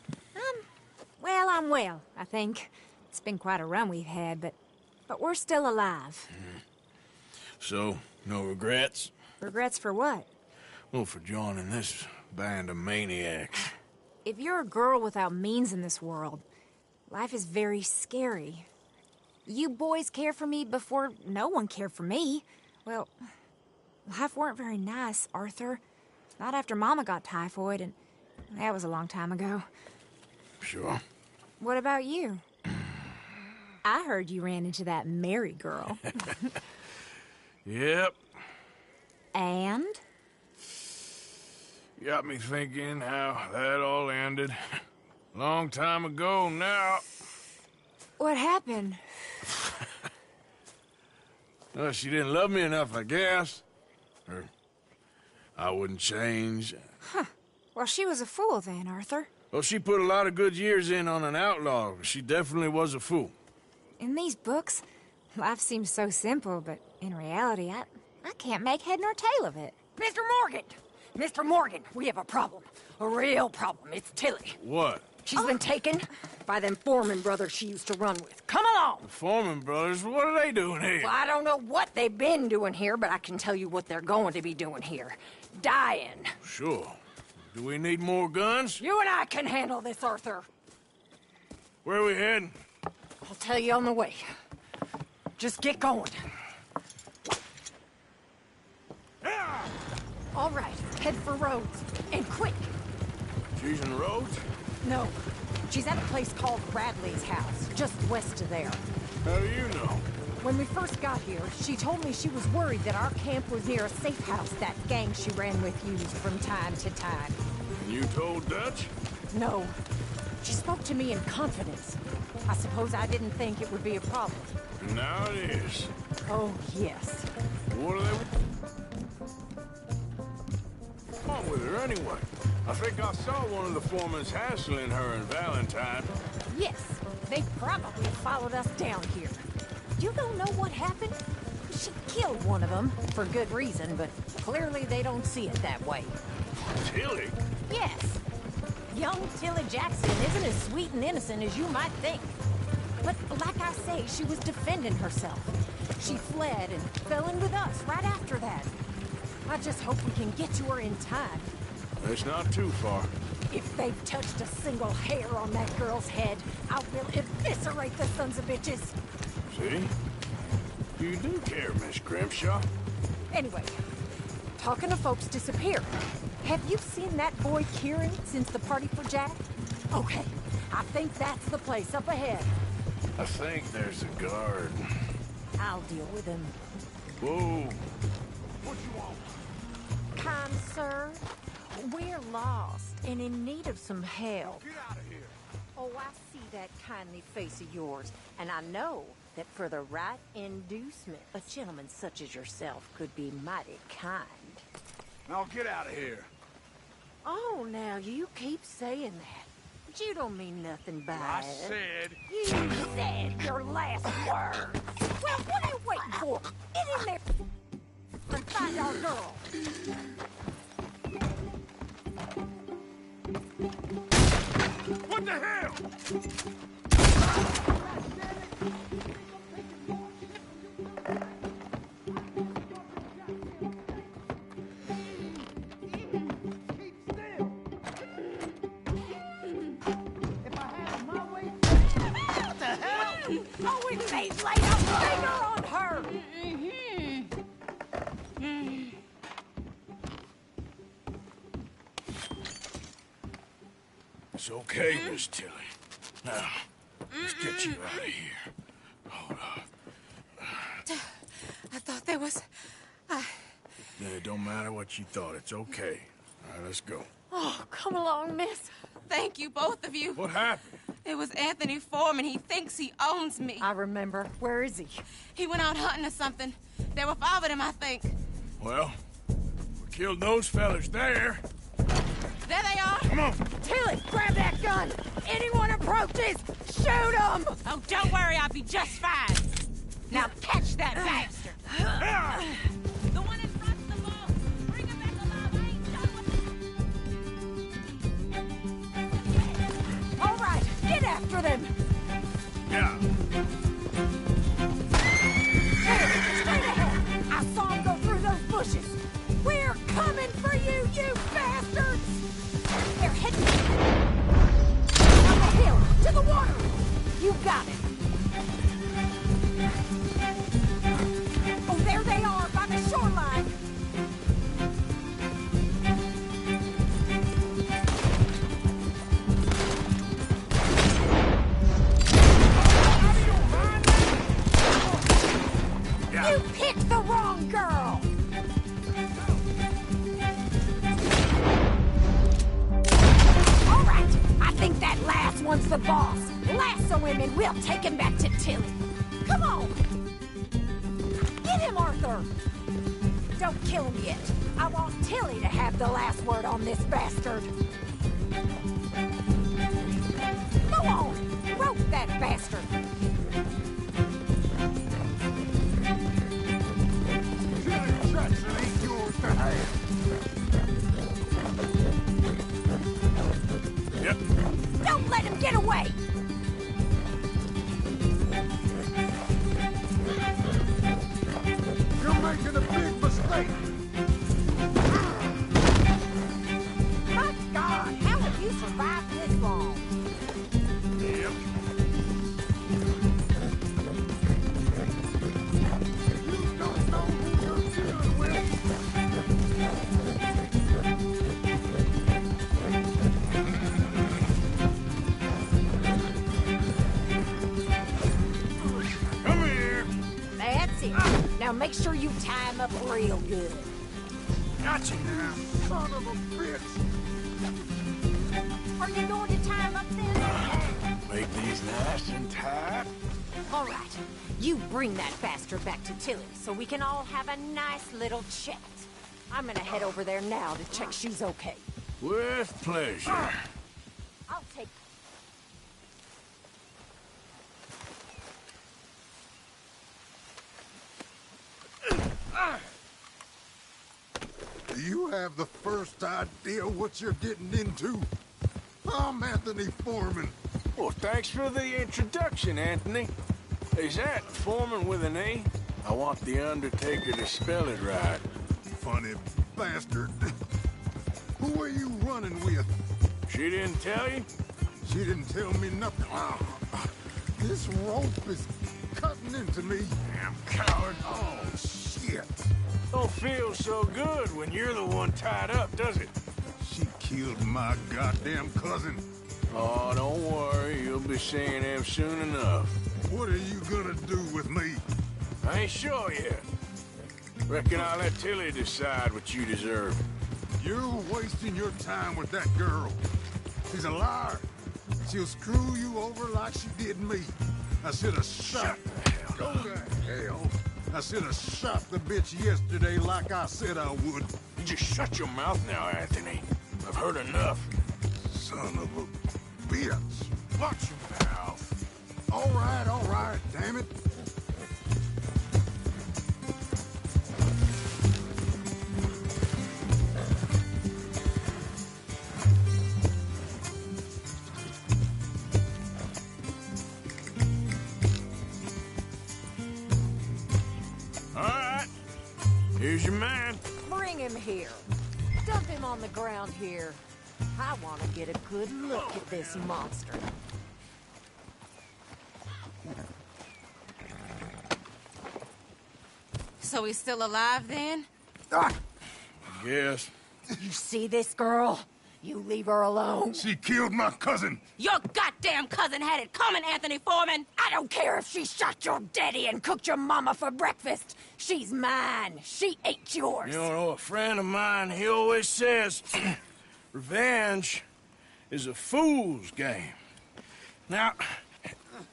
Well, I'm well, I think. It's been quite a run we've had, but we're still alive. So, no regrets? Regrets for what? Well, for joining this band of maniacs. If you're a girl without means in this world, life is very scary. You boys cared for me before no one cared for me. Well, life weren't very nice, Arthur. Not after Mama got typhoid, and that was a long time ago. Sure. What about you? I heard you ran into that Mary girl. Yep. And? Got me thinking how that all ended. Long time ago now. What happened? Well, she didn't love me enough, I guess. Or I wouldn't change. Huh. Well, she was a fool then, Arthur. Well, she put a lot of good years in on an outlaw. She definitely was a fool. In these books, life seems so simple, but in reality, I can't make head nor tail of it. Mr. Morgan! Mr. Morgan, we have a problem. A real problem. It's Tilly. What? She's been taken by them Foreman brothers she used to run with. Come along! The Foreman brothers? What are they doing here? Well, I don't know what they've been doing here, but I can tell you what they're going to be doing here. Dying. Sure. Do we need more guns? You and I can handle this, Arthur. Where are we heading? I'll tell you on the way. Just get going. All right, head for Rhodes. And quick! She's in Rhodes? No. She's at a place called Bradley's house, just west of there. How do you know? When we first got here, she told me she was worried that our camp was near a safe house that gang she ran with used from time to time. You told Dutch? No. She spoke to me in confidence. I suppose I didn't think it would be a problem. Now it is. Oh, yes. What are they... What's wrong with her anyway? I think I saw one of the foremans hassling her and Valentine. Yes, they probably followed us down here. You don't know what happened? She killed one of them, for good reason, but clearly they don't see it that way. Tilly? Yes. Young Tilly Jackson isn't as sweet and innocent as you might think. But like I say, she was defending herself. She fled and fell in with us right after that. I just hope we can get to her in time. It's not too far. If they've touched a single hair on that girl's head, I will eviscerate the sons of bitches. See? You do care, Miss Grimshaw. Anyway, talking to folks disappearing. Have you seen that boy Kieran since the party for Jack? Okay, I think that's the place up ahead. I think there's a guard. I'll deal with him. Whoa. What you want? Kind sir, we're lost and in need of some help. Get out of here. Oh, I see that kindly face of yours, and I know that for the right inducement, a gentleman such as yourself could be mighty kind. Now get out of here. Oh, now you keep saying that. But you don't mean nothing by I it. said... You said your last words. Well, what are you waiting for? Get in there and find our girl. the hell? What the hell? Oh, it may lay a finger on her! It's okay, Miss Tilly. Now, let's get you out of here. Hold up. I thought there was... It don't matter what you thought. It's okay. All right, let's go. Oh, come along, miss. Thank you, both of you. What happened? It was Anthony Foreman. He thinks he owns me. I remember. Where is he? He went out hunting or something. There were 5 of them, I think. Well, we killed those fellas there. There they are. Come on. Tilly, grab that gun! Anyone approaches, shoot them! Oh, don't worry, I'll be just fine. Now catch that bastard! The one in front's the boss. Bring him back alive. I ain't done with... All right, get after them! Yeah. Hey, straight ahead! I saw him go through those bushes! We're coming for you, you bastards! They're heading up the hill, to the water! You got it! Oh, there they are, by the shoreline! You picked the wrong girl! All right, I think that last one's the boss. Lasso him and we'll take him back to Tilly. Come on! Get him, Arthur! Don't kill him yet. I want Tilly to have the last word on this bastard. Go on! Rope that bastard! Ain't yours to have. Yep. Don't let him get away! You're making a big mistake. My God, how have you survived this long? Yep. You don't know who you're dealing with. Come here. That's it. Now make sure you tie him up real good. Gotcha now. Son of a bitch. Are you going to tie him up then? Make these nice and tight. All right. You bring that bastard back to Tilly so we can all have a nice little chat. I'm gonna head over there now to check she's okay. With pleasure. I'll take... Do you have the first idea what you're getting into? I'm Anthony Foreman. Well, thanks for the introduction, Anthony. Is that Foreman with an A? I want the Undertaker to spell it right. Funny bastard. Who are you running with? She didn't tell you? She didn't tell me nothing. This rope is cutting into me. Damn coward. Oh, shit. Don't feel so good when you're the one tied up, does it? She killed my goddamn cousin. Oh, don't worry. You'll be seeing him soon enough. What are you gonna do with me? I ain't sure yet. Reckon I'll let Tilly decide what you deserve. You're wasting your time with that girl. She's a liar. She'll screw you over like she did me. I should have shot. Go to hell. I should have shot the bitch yesterday like I said I would. You just shut your mouth now, Anthony. I've heard enough. Son of a bitch. Watch your mouth. All right, damn it. Use your mind. Bring him here. Dump him on the ground here. I want to get a good look at this monster. So he's still alive then? I guess. You see this girl? You leave her alone. She killed my cousin. Your goddamn cousin had it coming, Anthony Foreman! I don't care if she shot your daddy and cooked your mama for breakfast. She's mine. She ate yours. You know, a friend of mine, he always says, revenge is a fool's game. Now,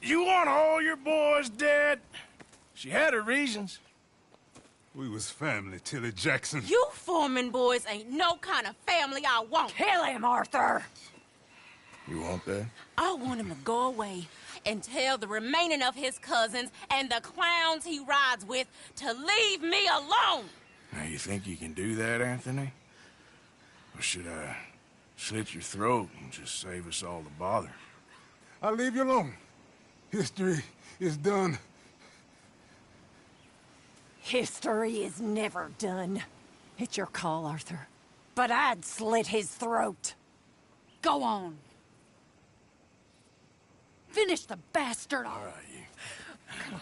you want all your boys dead? She had her reasons. We was family, Tilly Jackson. You Foreman boys ain't no kind of family I want. Kill him, Arthur! You want that? I want him to go away and tell the remaining of his cousins and the clowns he rides with to leave me alone. Now, you think you can do that, Anthony? Or should I slit your throat and just save us all the bother? I'll leave you alone. History is done. History is never done. It's your call, Arthur. But I'd slit his throat. Go on. Finish the bastard off. All right, you. Come on.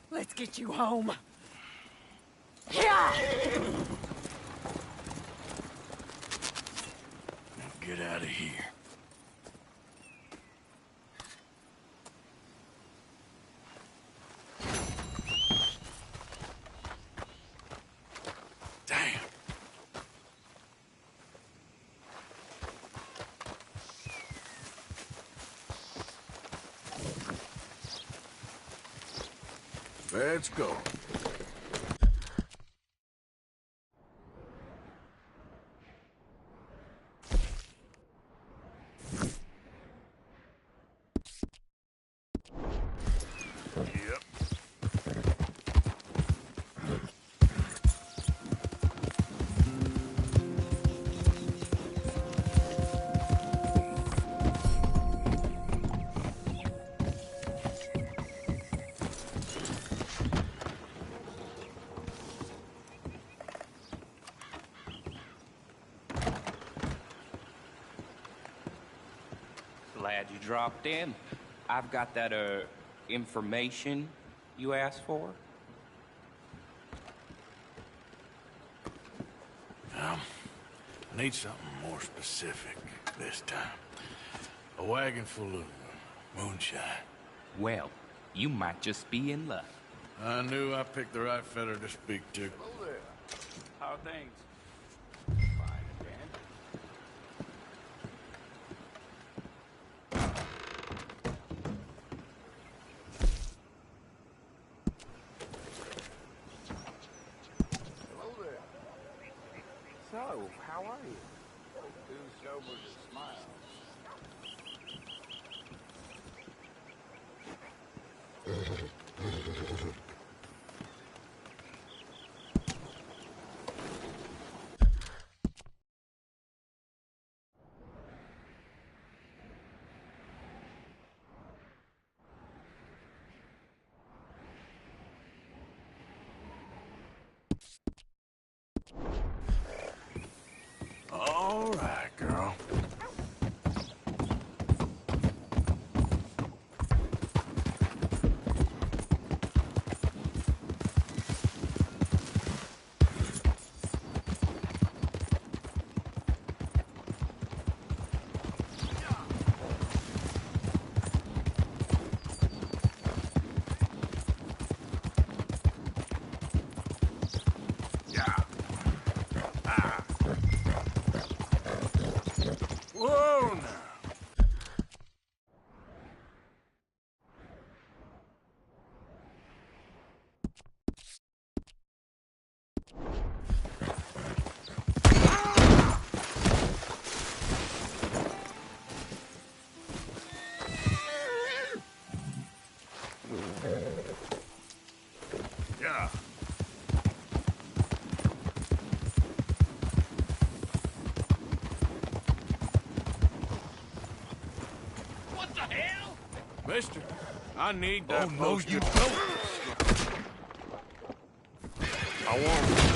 Let's get you home. Yeah! Now get out of here. Damn. Let's go. Glad you dropped in. I've got that, information you asked for. I need something more specific this time. A wagon full of moonshine. Well, you might just be in luck. I knew I picked the right fella to speak to. Hello there. How are things? So, how are you? Too sober to smile. All right, girl. Whoa, now. Yeah. What the hell? Mister, I need that Oh, no, poster. you don't. I won't.